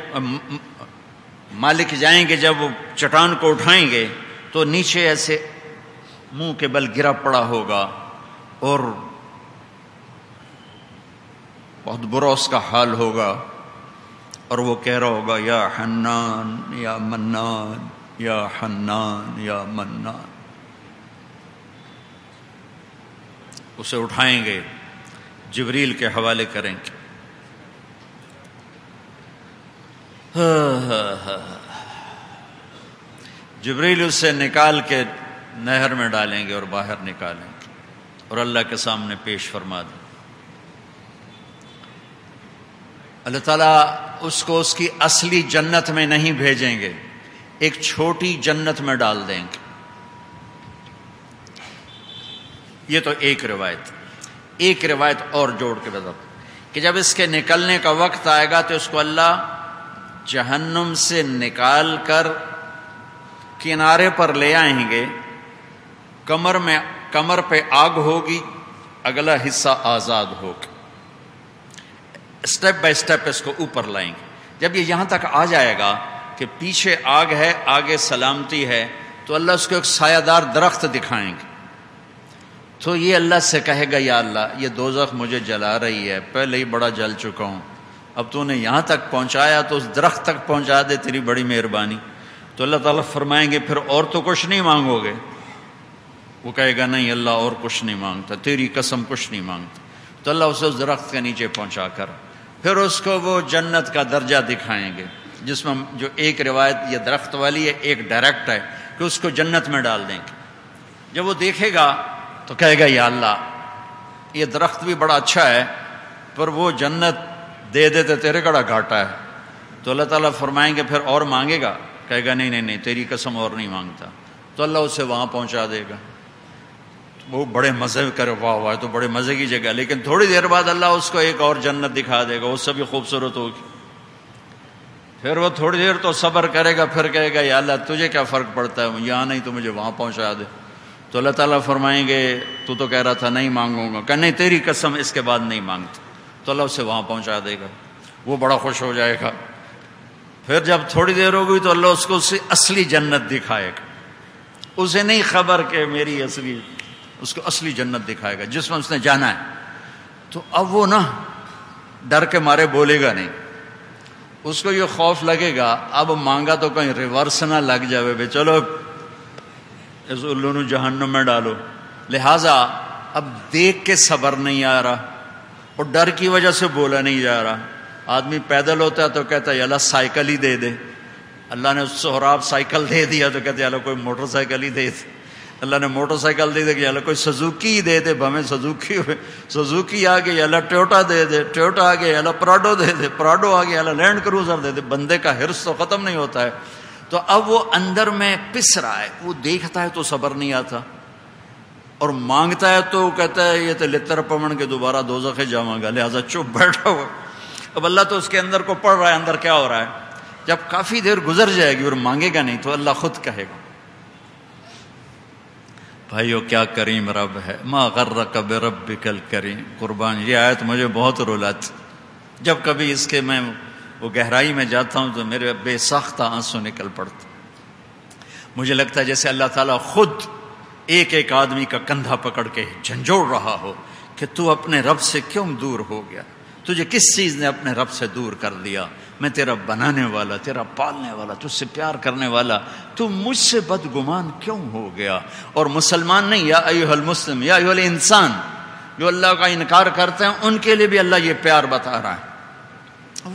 مالک جائیں گے، جب وہ چٹان کو اٹھائیں گے تو نیچے ایسے منہ کے بل گرا پڑا ہوگا اور بہت برا اس کا حال ہوگا. اور وہ کہہ رہا ہوگا یا حنان یا منان یا حنان یا منان. اسے اٹھائیں گے، جبریل کے حوالے کریں گے. جبریل اسے نکال کے نہر میں ڈالیں گے اور باہر نکالیں گے اور اللہ کے سامنے پیش فرما دیں. اللہ تعالیٰ اس کو اس کی اصلی جنت میں نہیں بھیجیں گے، ایک چھوٹی جنت میں ڈال دیں گے. یہ تو ایک روایت اور جوڑ کے بتا کہ جب اس کے نکلنے کا وقت آئے گا تو اس کو اللہ جہنم سے نکال کر کنارے پر لے آئیں گے. کمر پہ آگ ہوگی، اگلا حصہ آزاد ہوگا. اسٹیپ بائی اسٹیپ اس کو اوپر لائیں گے. جب یہ یہاں تک آ جائے گا کہ پیچھے آگ ہے آگے سلامتی ہے تو اللہ اس کو ایک سایہ دار درخت دکھائیں گے. تو یہ اللہ سے کہے گا یا اللہ یہ دوزخ مجھے جلا رہی ہے، پہلے ہی بڑا جل چکا ہوں، اب تو نے یہاں تک پہنچایا تو اس درخت تک پہنچا دے، تیری بڑی مہربانی. تو اللہ تعالیٰ فرمائیں گے پھر اور تو کچھ نہیں مانگو گے؟ وہ کہے گا نہیں اللہ اور کچھ نہیں مانگتا، تیری قسم کچھ نہیں مانگتا. تو اللہ اسے اس درخت کے نیچے پہنچا کر پھر اس کو وہ جنت کا درجہ دکھائیں گے، جس میں جو ایک روایت یہ درخت والی ہے، ایک ڈائریکٹ ہے کہ اس کو جنت میں ڈال دیں گے. جب وہ دیکھے گا تو کہے گا یا اللہ یہ درخت بھی بڑا اچھا ہے پر وہ جنت دے دیتے تیرے کڑا گھاٹا ہے. تو اللہ تعالیٰ فرمائیں گے پھر اور مانگے گا؟ کہے گا نہیں نہیں نہیں تیری قسم اور نہیں مانگتا. تو اللہ اسے وہاں پہنچا دے گا. وہ بڑے مزے کرے، واہ واہ تو بڑے مزے کی جگہ. لیکن تھوڑی دیر بعد اللہ اس کو ایک اور جنت دکھا دے گا، اس سے بھی خوبصورت ہوگی. پھر وہ تھوڑی دیر تو صبر کرے گا، پھر کہے گا یا اللہ تجھے کیا فرق پڑتا ہے، یہاں نہیں تو مجھے وہاں پہنچا دے. تو اللہ تعالیٰ فرمائیں گے تو کہہ رہا تھا نہیں مانگوں گا، کہ نہیں تیری قسم اس کے بعد نہیں مانگتا. تو اللہ اسے وہاں پہنچا دے گا. وہ بڑا خوش ہو جائے گا. پھر جب تھوڑی دیر ہوگی تو اللہ اس کو اس اصلی جنت دکھائے گا. اسے نہیں خبر کہ میری اصلی، اس کو اصلی جنت دکھائے گا جس میں اس نے جانا ہے. تو اب وہ نا ڈر کے مارے بولے گا نہیں. اس کو یہ خوف لگے گا اب مانگا تو کہیں ریورس نہ لگ جاوے بے چلو اس الو نو جہنم میں ڈالو. لہٰذا اب دیکھ کے صبر نہیں آ رہا اور ڈر کی وجہ سے بولا نہیں جا رہا. آدمی پیدل ہوتا ہے تو کہتا ہے اللہ سائیکل ہی دے دے. اللہ نے سہراب سائیکل دے دیا تو کہتے ہیں اللہ کوئی موٹر سائیکل ہی دے دے. اللہ نے موٹر سائیکل دے دے کہ اللہ کوئی سزوکی ہی دے دے. ہمیں سزوکی آ گئی اللہ ٹویوٹا دے دے، ٹویوٹا آ گئی اللہ پراڈو دے دے، پراڈو آ گئی اللہ لینڈ کروزر دے دے. بندے کا حرص تو ختم نہیں ہوتا ہے. تو اب وہ اندر میں پس رہا ہے. وہ دیکھتا ہے تو صبر نہیں آتا اور مانگتا ہے تو کہتا ہے یہ تو لتر پمن کے دوبارہ دوزخ جاواں گا، لہٰذا چپ بیٹھا ہوا. اب اللہ تو اس کے اندر کو پڑھ رہا ہے اندر کیا ہو رہا ہے. جب کافی دیر گزر جائے گی اور مانگے گا نہیں تو اللہ خود کہے گا بھائیو کیا کریم رب ہے. ما غرک بربک الکریم. قربان یہ آیت مجھے بہت رلاتی. جب کبھی اس کے میں وہ گہرائی میں جاتا ہوں تو میرے بے ساختہ آنسو نکل پڑتے. مجھے لگتا ہے جیسے اللہ تعالیٰ خود ایک ایک آدمی کا کندھا پکڑ کے جھنجھوڑ رہا ہو کہ تو اپنے رب سے کیوں دور ہو گیا، تجھے کس چیز نے اپنے رب سے دور کر دیا. میں تیرا بنانے والا، تیرا پالنے والا، تجھ سے پیار کرنے والا، تو مجھ سے بدگمان کیوں ہو گیا. اور مسلمان نہیں، یا ایھا المسلم یا ایھا الانسان، جو اللہ کا انکار کرتے ہیں ان کے لیے بھی اللہ یہ پیار بتا رہا ہے.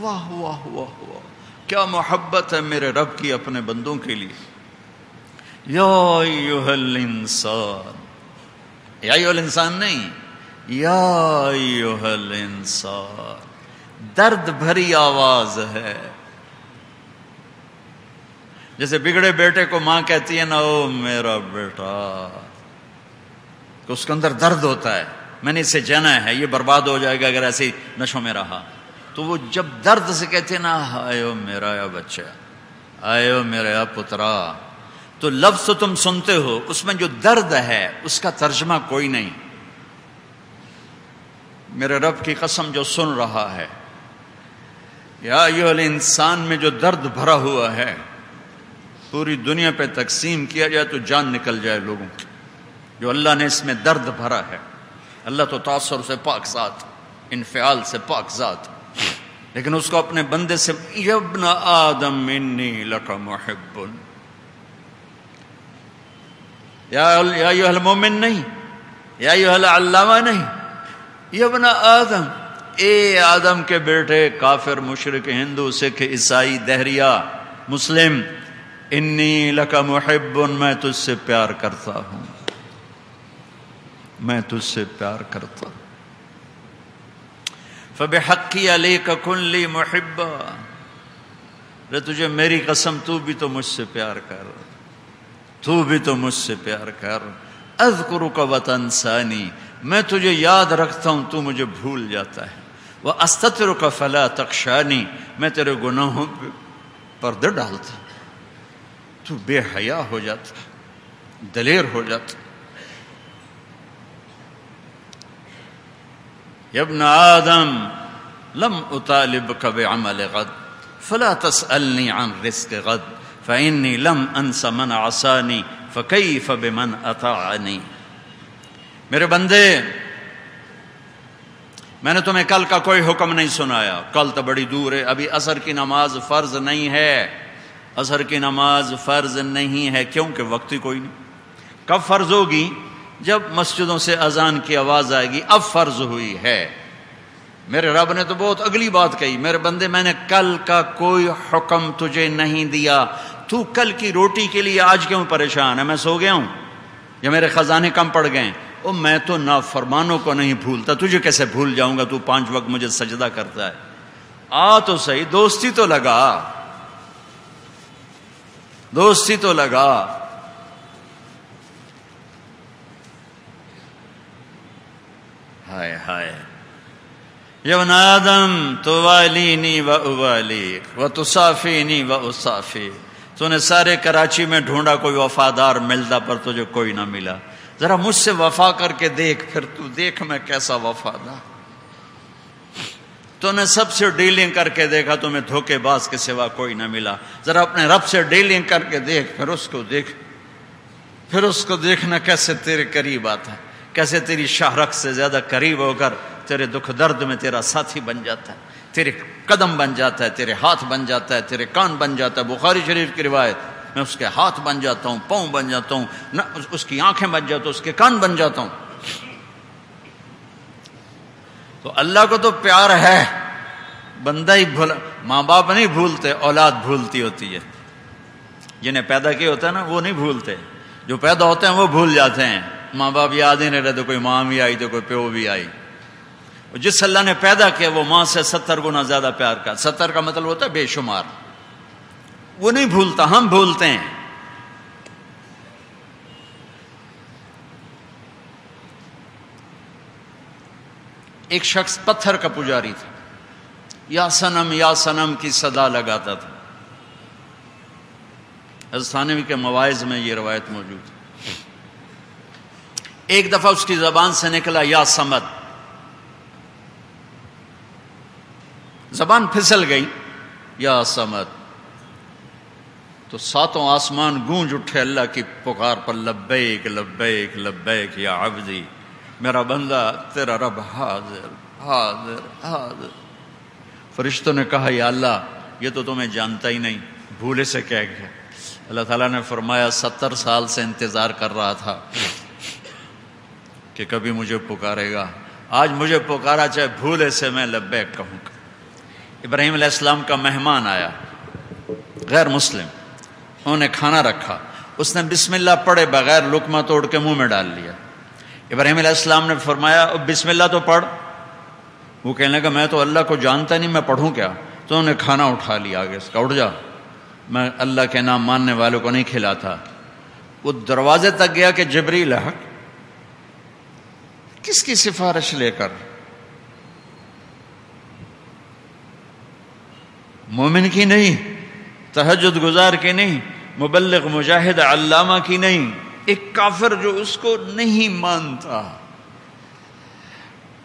واہ واہ واہ واہ کیا محبت ہے میرے رب کی اپنے بندوں کے لیے. یا ایھا الانسان، یا ایھا الانسان نہیں، یا ایھا الانسان. درد بھری آواز ہے. جیسے بگڑے بیٹے کو ماں کہتی ہے نا او میرا بیٹا، تو اس کے اندر درد ہوتا ہے میں نے اسے جانا ہے، یہ برباد ہو جائے گا اگر ایسے نشوں میں رہا. تو وہ جب درد سے کہتے ہیں نا آئے میرا یا بچہ، آئے میرا یا پترا، تو لفظ تو تم سنتے ہو، اس میں جو درد ہے اس کا ترجمہ کوئی نہیں. میرے رب کی قسم جو سن رہا ہے، یا ایھا الانسان میں جو درد بھرا ہوا ہے پوری دنیا پہ تقسیم کیا جائے تو جان نکل جائے لوگوں کی. جو اللہ نے اس میں درد بھرا ہے. اللہ تو تاثر سے پاک ذات، انفعال سے پاک ذات، لیکن اس کو اپنے بندے سے یا ابن آدم انی لک محب، یا ایھا المومن نہیں، یا ایھا العلامہ نہیں، یا ابن آدم، اے آدم کے بیٹے، کافر مشرک ہندو سکھ عیسائی دہریہ مسلم، انی لک محب، میں تجھ سے پیار کرتا ہوں، میں تجھ سے پیار کرتا ہوں. فبحقی علیک کن لی محبا، تجھے میری قسم تو بھی تو مجھ سے پیار کر، تو بھی تو مجھ سے پیار کر. اذکرک وتنسانی، میں تجھے یاد رکھتا ہوں تو مجھے بھول جاتا ہے. واستترک فلا تخشانی، میں تیرے گناہوں پہ پردے ڈالتا ہوں تو بے حیا ہو جاتا، دلیر ہو جاتا. یا ابن آدم لم اطالبک بعمل غد فلا تسألنی عن رزق غد فإنی لم انس من عصانی فکیف بمن اطاعنی. میرے بندے، میں نے تمہیں کل کا کوئی حکم نہیں سنایا. کل تو بڑی دور ہے، ابھی عصر کی نماز فرض نہیں ہے. عصر کی نماز فرض نہیں ہے کیونکہ وقت ہی کوئی نہیں. کب فرض ہوگی؟ جب مسجدوں سے اذان کی آواز آئے گی، اب فرض ہوئی ہے. میرے رب نے تو بہت اگلی بات کہی، میرے بندے میں نے کل کا کوئی حکم تجھے نہیں دیا. تو کل کی روٹی کے لیے آج کیوں پریشان ہے؟ میں سو گیا ہوں یا میرے خزانے کم پڑ گئے؟ او میں تو نافرمانوں کو نہیں بھولتا، تجھے کیسے بھول جاؤں گا؟ تو 5 وقت مجھے سجدہ کرتا ہے. تو صحیح، دوستی تو لگا، دوستی تو لگا. ہائے ہائے. یا ابن آدم توالینی و اوالیک و تصافینی و اصافی. تو نے سارے کراچی میں ڈھونڈا کوئی وفادار ملتا، پر تجھے کوئی نہ ملا. ذرا مجھ سے وفا کر کے دیکھ، پھر تو دیکھ میں کیسا وفادار. تو نے سب سے ڈیلنگ کر کے دیکھا، تمہیں دھوکے باز کے سوا کوئی نہ ملا. ذرا اپنے رب سے ڈیلنگ کر کے دیکھ، پھر اس کو دیکھ، پھر اس کو دیکھنا کیسے تیرے قریب آتا ہے، کیسے تیری شاہرخ سے زیادہ قریب ہو کر تیرے دکھ درد میں تیرا ساتھی بن جاتا ہے، تیرے قدم بن جاتا ہے، تیرے ہاتھ بن جاتا ہے، تیرے کان بن جاتا ہے. بخاری شریف کی روایت، میں اس کے ہاتھ بن جاتا ہوں، پاؤں بن جاتا ہوں، اس کی آنکھیں بن جاتا ہوں، اس کے کان بن جاتا ہوں. تو اللہ کو تو پیار ہے، بندہ ہی بھولا. ماں باپ نہیں بھولتے، اولاد بھولتی ہوتی ہے. جنہیں پیدا کیا ہوتا ہے نا وہ نہیں بھولتے، جو پیدا ہوتے ہیں وہ بھول جاتے ہیں. ماں باپ یاد ہی نہیں رہتے، کوئی ماں بھی آئی تو کوئی پیو بھی آئی. جس اللہ نے پیدا کیا وہ ماں سے 70 گنا زیادہ پیار کا. 70 کا مطلب ہوتا ہے بے شمار. وہ نہیں بھولتا، ہم بھولتے ہیں. ایک شخص پتھر کا پجاری تھا، یا سنم کی صدا لگاتا تھا. ثانوی کے مواعظ میں یہ روایت موجود ہے. ایک دفعہ اس کی زبان سے نکلا یا صمد، زبان پھسل گئی، یا صمد. تو 7 آسمان گونج اٹھے اللہ کی پکار پر، لبیک لبیک لبیک یا عبدی، میرا بندہ تیرا رب حاضر حاضر حاضر. فرشتوں نے کہا یا اللہ یہ تو تمہیں جانتا ہی نہیں، بھولے سے کہہ گیا. اللہ تعالیٰ نے فرمایا 70 سال سے انتظار کر رہا تھا کہ کبھی مجھے پکارے گا. آج مجھے پکارا، چاہے بھولے سے میں لبیک کہوں گا. ابراہیم علیہ السلام کا مہمان آیا، غیر مسلم. انہوں نے کھانا رکھا، اس نے بسم اللہ پڑھے بغیر لقمہ توڑ کے منہ میں ڈال لیا. ابراہیم علیہ السلام نے فرمایا بسم اللہ تو پڑھ. وہ کہنے لگا میں تو اللہ کو جانتا نہیں، میں پڑھوں کیا؟ تو انہوں نے کھانا اٹھا لیا آگے اس کا. اٹھ جا، میں اللہ کے نام ماننے والوں کو نہیں کھلاتا. وہ دروازے تک گیا کہ جبریل ہے، کس کی سفارش لے کر؟ مومن کی نہیں، تہجد گزار کی نہیں، مبلغ مجاہد علامہ کی نہیں، ایک کافر جو اس کو نہیں مانتا.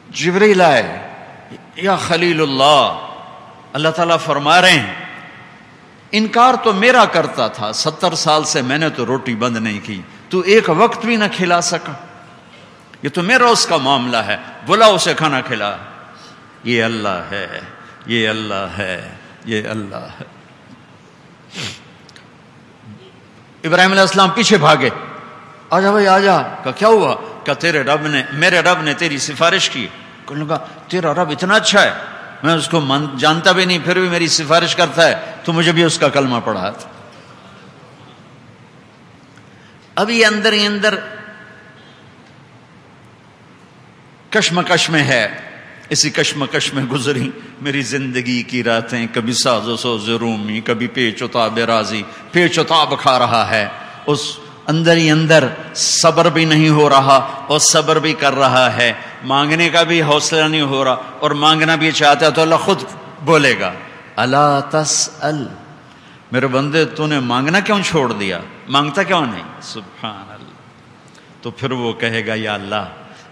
جبریل آئے، یا خلیل اللہ، اللہ تعالیٰ فرما رہے ہیں انکار تو میرا کرتا تھا، 70 سال سے میں نے تو روٹی بند نہیں کی، تو ایک وقت بھی نہ کھلا سکا. یہ تو میرا اس کا معاملہ ہے، بلا اسے کھانا کھلا. یہ اللہ ہے، یہ اللہ ہے، یہ اللہ ہے. ابراہیم علیہ السلام پیچھے بھاگے، آجا بھائی آجا. کہا کیا ہوا؟ کہ میرے رب نے تیری سفارش کی. کہنے لگا تیرا رب اتنا اچھا ہے، میں اس کو جانتا بھی نہیں پھر بھی میری سفارش کرتا ہے، تو مجھے بھی اس کا کلمہ پڑھا. ابھی اندر ہی اندر کشمکش میں ہے. اسی کشمکش میں گزری میری زندگی کی راتیں، کبھی ساز و سوز رومی، کبھی پیچ و تاب راضی. پیچ و تاب کھا رہا ہے، اس اندر ہی اندر صبر بھی نہیں ہو رہا اور صبر بھی کر رہا ہے. مانگنے کا بھی حوصلہ نہیں ہو رہا اور مانگنا بھی چاہتا ہے تو اللہ خود بولے گا الا تسأل، میرے بندے تو نے مانگنا کیوں چھوڑ دیا، مانگتا کیوں نہیں؟ سبحان اللہ. تو پھر وہ کہے گا یا اللہ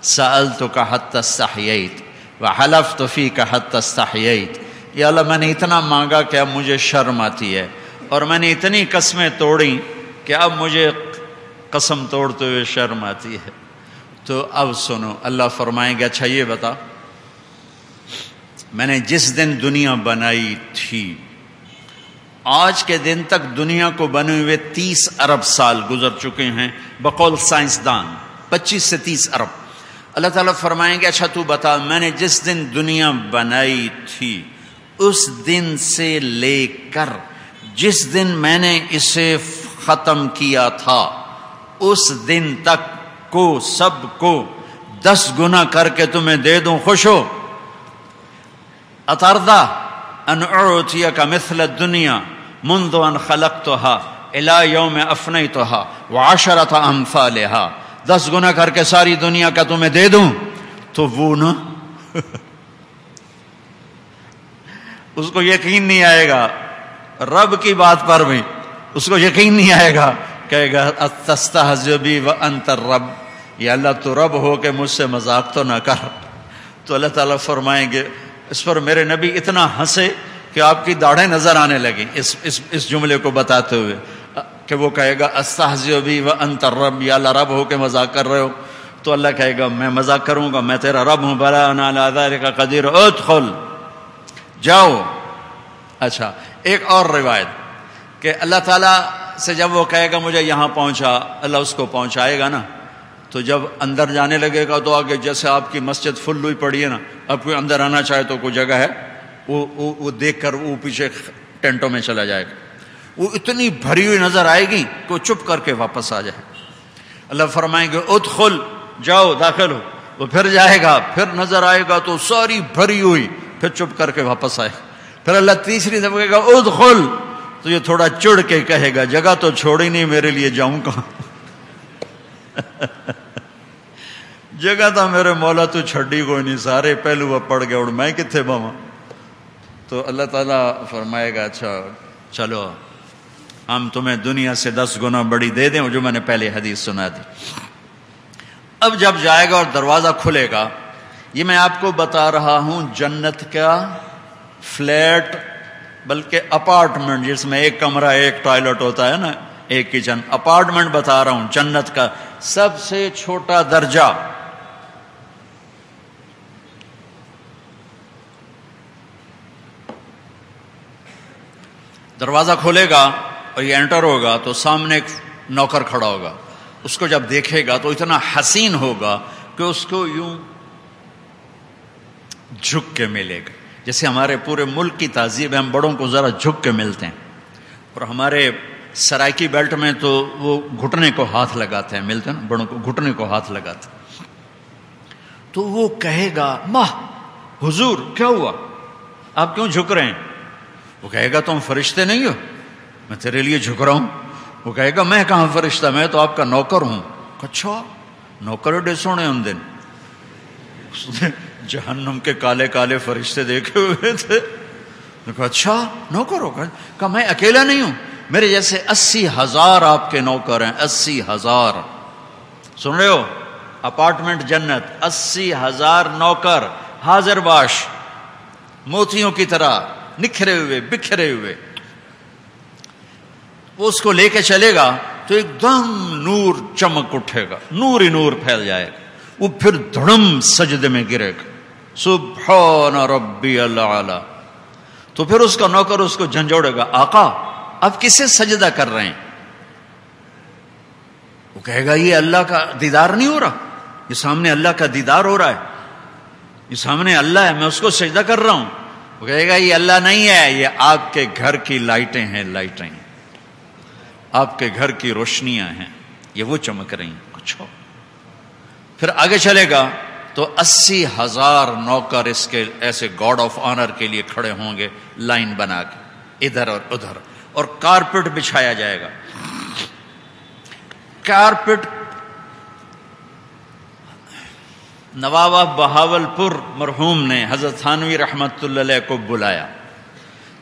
سألتک حتی استحییت وحلفت فیک حتی استحییت. یا اللہ میں نے اتنا مانگا کہ اب مجھے شرم آتی ہے، اور میں نے اتنی قسمیں توڑی کہ اب مجھے قسم توڑتے ہوئے شرم آتی ہے. تو اب سنو، اللہ فرمائیں گے اچھا یہ بتا، میں نے جس دن دنیا بنائی تھی آج کے دن تک دنیا کو بنے ہوئے 30 ارب سال گزر چکے ہیں بقول سائنسدان، 25 سے 30 ارب. اللہ تعالیٰ فرمائیں گے اچھا تو بتا، میں نے جس دن دنیا بنائی تھی اس دن سے لے کر جس دن میں نے اسے ختم کیا تھا اس دن تک کو سب کو 10 گنا کر کے تمہیں دے دوں، خوش ہو؟ اتردہ ان اعطیک مثل الدنیا منذ ان خلقتها الی یوم افنیتها وعشرۃ امثالها، 10 گنا کر کے ساری دنیا کا تمہیں دے دوں تو وہ نا اس کو یقین نہیں آئے گا، رب کی بات پر بھی اس کو یقین نہیں آئے گا، کہے گا اتستہزئ بی وانت الرب، یا اللہ تو رب ہو کے مجھ سے مذاق تو نہ کر۔ تو اللہ تعالیٰ فرمائیں گے، اس پر میرے نبی اتنا ہنسے کہ آپ کی داڑھیں نظر آنے لگیں اس جملے کو بتاتے ہوئے، کہ وہ کہے گا استہزئ بی وانت الرب، یا اللہ رب ہو کے مذاق کر رہے ہو؟ تو اللہ کہے گا میں مذاق کروں گا، میں تیرا رب ہوں، بلا انا علی ذلک قدیر، ادخل، جاؤ۔ اچھا ایک اور روایت کہ اللہ تعالیٰ سے جب وہ کہے گا مجھے یہاں پہنچا، اللہ اس کو پہنچائے گا نا، تو جب اندر جانے لگے گا تو آگے جیسے آپ کی مسجد فل ہوئی پڑی ہے نا، اب کوئی اندر آنا چاہے تو کوئی جگہ ہے، وہ دیکھ کر وہ پیچھے ٹینٹوں میں چلا جائے گا، وہ اتنی بھری ہوئی نظر آئے گی کہ وہ چپ کر کے واپس آ جائے۔ اللہ فرمائیں گے ادخل، جاؤ داخل ہو، وہ پھر جائے گا، پھر نظر آئے گا تو ساری بھری ہوئی، پھر چپ کر کے واپس آئے گا، پھر اللہ تیسری دفعہ کہے گا ادخل، تو یہ تھوڑا چڑ کے کہے گا جگہ تو چھوڑی نہیں میرے لیے، جاؤں کہاں؟ جگہ تھا میرے مولا تو چھڈی کوئی نہیں، سارے پہلو پڑ گئے اور میں کتنے باواں؟ تو اللہ تعالیٰ فرمائے گا اچھا چلو ہم تمہیں دنیا سے 10 گنا بڑی دے دیں، جو میں نے پہلے حدیث سنا دی۔ اب جب جائے گا اور دروازہ کھلے گا، یہ میں آپ کو بتا رہا ہوں جنت کا فلیٹ بلکہ اپارٹمنٹ، جس میں ایک کمرہ ایک ٹوائلٹ ہوتا ہے نا، ایک کچن، اپارٹمنٹ بتا رہا ہوں، جنت کا سب سے چھوٹا درجہ۔ دروازہ کھولے گا اور یہ انٹر ہوگا تو سامنے ایک نوکر کھڑا ہوگا، اس کو جب دیکھے گا تو اتنا حسین ہوگا کہ اس کو یوں جھک کے ملے گا، جیسے ہمارے پورے ملک کی تہذیب ہے، ہم بڑوں کو ذرا جھک کے ملتے ہیں، اور ہمارے سرائکی بیلٹ میں تو وہ گھٹنے کو ہاتھ لگاتے ہیں، ملتے ہیں نا بڑوں کو گھٹنے کو ہاتھ لگاتے ہیں۔ تو وہ کہے گا ماہ حضور کیا ہوا، آپ کیوں جھک رہے ہیں؟ وہ کہے گا تم فرشتے نہیں ہو، میں تیرے لیے جھک رہا ہوں۔ وہ کہے گا میں کہاں فرشتہ، میں تو آپ کا نوکر ہوں۔ اچھا نوکر ڈے سونے ان دن جہنم کے کالے کالے فرشتے دیکھے ہوئے تھے، کہا اچھا نوکر ہو گئے؟ کہا میں اکیلا نہیں ہوں، میرے جیسے 80,000 آپ کے نوکر ہیں، 80,000، سن رہے ہو؟ اپارٹمنٹ جنت، 80,000 نوکر حاضر باش، موتیوں کی طرح نکھرے ہوئے بکھرے ہوئے۔ وہ اس کو لے کے چلے گا تو ایک دم نور چمک اٹھے گا، نور ہی نور پھیل جائے گا، وہ پھر دھڑم سجدے میں گرے گا، سبحان ربی الاعلی۔ تو پھر اس کا نوکر اس کو جھنجھوڑے گا، آقا آپ کسے سجدہ کر رہے ہیں؟ وہ کہے گا یہ اللہ کا دیدار نہیں ہو رہا، یہ سامنے اللہ کا دیدار ہو رہا ہے، یہ سامنے اللہ ہے، میں اس کو سجدہ کر رہا ہوں۔ وہ کہے گا یہ اللہ نہیں ہے، یہ آپ کے گھر کی لائٹیں ہیں، لائٹیں آپ کے گھر کی روشنیاں ہیں، یہ وہ چمک رہی ہیں کچھ ہو۔ پھر آگے چلے گا تو 80,000 نوکر اس کے ایسے گاڈ آف آنر کے لیے کھڑے ہوں گے لائن بنا کے ادھر اور ادھر، اور کارپٹ بچھایا جائے گا۔ کارپٹ نواب بہاول پور مرحوم نے حضرت تھانوی رحمت اللہ علیہ کو بلایا،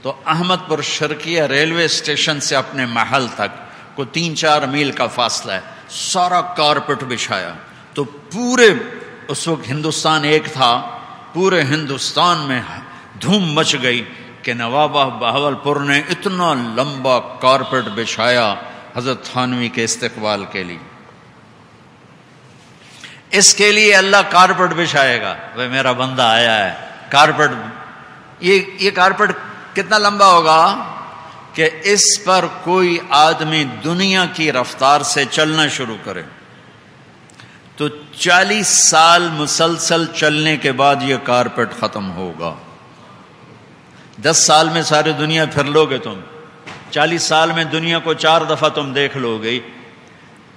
تو احمد پور شرقیہ ریلوے اسٹیشن سے اپنے محل تک کو 3-4 میل کا فاصلہ ہے، سارا کارپٹ بچھایا۔ تو پورے اس وقت ہندوستان ایک تھا، پورے ہندوستان میں دھوم مچ گئی کہ نواب بہاول پور نے اتنا لمبا کارپٹ بچھایا حضرت تھانوی کے استقبال کے لیے۔ اس کے لیے اللہ کارپٹ بچھائے گا، وہ میرا بندہ آیا ہے، کارپٹ۔ یہ کارپٹ کتنا لمبا ہوگا کہ اس پر کوئی آدمی دنیا کی رفتار سے چلنا شروع کرے تو 40 سال مسلسل چلنے کے بعد یہ کارپٹ ختم ہوگا۔ 10 سال میں ساری دنیا پھر لو گے تم، 40 سال میں دنیا کو 4 دفعہ تم دیکھ لو گے،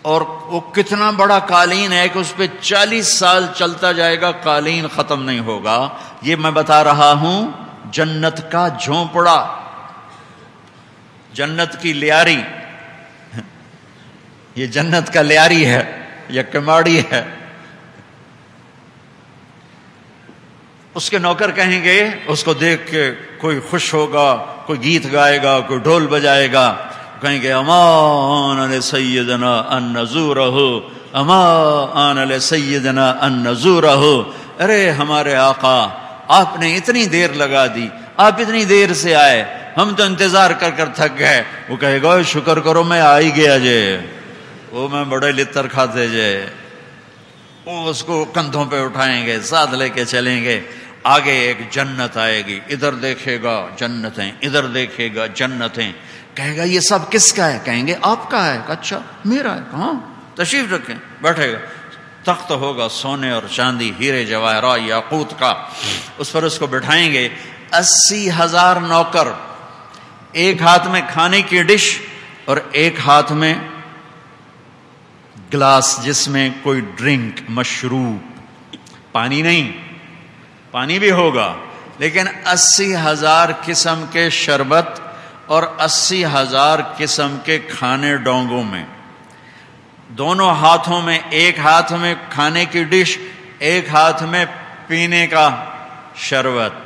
اور وہ کتنا بڑا قالین ہے کہ اس پہ 40 سال چلتا جائے گا، قالین ختم نہیں ہوگا۔ یہ میں بتا رہا ہوں جنت کا جھونپڑا، جنت کی لیاری، یہ جنت کا لیاری ہے یا کماڑی ہے. اس کے نوکر کہیں گے اس کو دیکھ کے کوئی خوش ہوگا، کوئی گیت گائے گا، کوئی ڈھول بجائے گا، کہیں گے امان علی سیدنا ان نزورہ، امان علی سیدنا ان نزورہ. ارے ہمارے آقا آپ نے اتنی دیر لگا دی، آپ اتنی دیر سے آئے، ہم تو انتظار کر کر تھک گئے. وہ کہے گا شکر کرو میں آ ہی گیا جے، وہ میں بڑے لتر کھاتے جے. وہ اس کو کندھوں پہ اٹھائیں گے، ساتھ لے کے چلیں گے. آگے ایک جنت آئے گی، ادھر دیکھے گا جنتیں، ادھر دیکھے گا جنتیں. کہے گا یہ سب کس کا ہے؟ کہیں گے آپ کا ہے. اچھا میرا ہے. ہاں تشریف رکھیں. بیٹھے گا، تخت ہوگا سونے اور چاندی، ہیرے جواہرات یاقوت کا، اس پر اس کو بٹھائیں گے. 80,000 نوکر، ایک ہاتھ میں کھانے کی ڈش اور ایک ہاتھ میں گلاس جس میں کوئی ڈرنک، مشروب، پانی نہیں، پانی بھی ہوگا لیکن 80,000 قسم کے شربت اور 80,000 قسم کے کھانے ڈونگوں میں. دونوں ہاتھوں میں، ایک ہاتھ میں کھانے کی ڈش، ایک ہاتھ میں پینے کا شربت.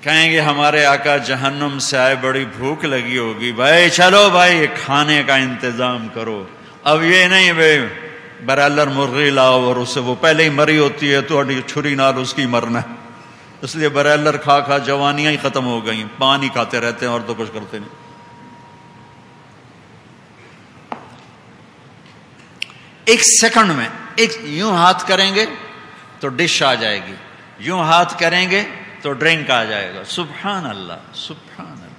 کہیں گے ہمارے آقا جہنم سے آئے، بڑی بھوک لگی ہوگی، بھائی چلو بھائی کھانے کا انتظام کرو. اب یہ نہیں بھائی برالر مرغی لاؤ اور اسے وہ پہلے ہی مری ہوتی ہے تو چھری نال اس کی مرنا ہے، اس لیے برالر کھا کھا جوانیاں ہی ختم ہو گئی، پانی کھاتے رہتے ہیں اور تو کچھ کرتے نہیں. ایک سیکنڈ میں ایک یوں ہاتھ کریں گے تو ڈش آ جائے گی، یوں ہاتھ کریں گے تو ڈرنک آ جائے گا. سبحان اللہ سبحان اللہ.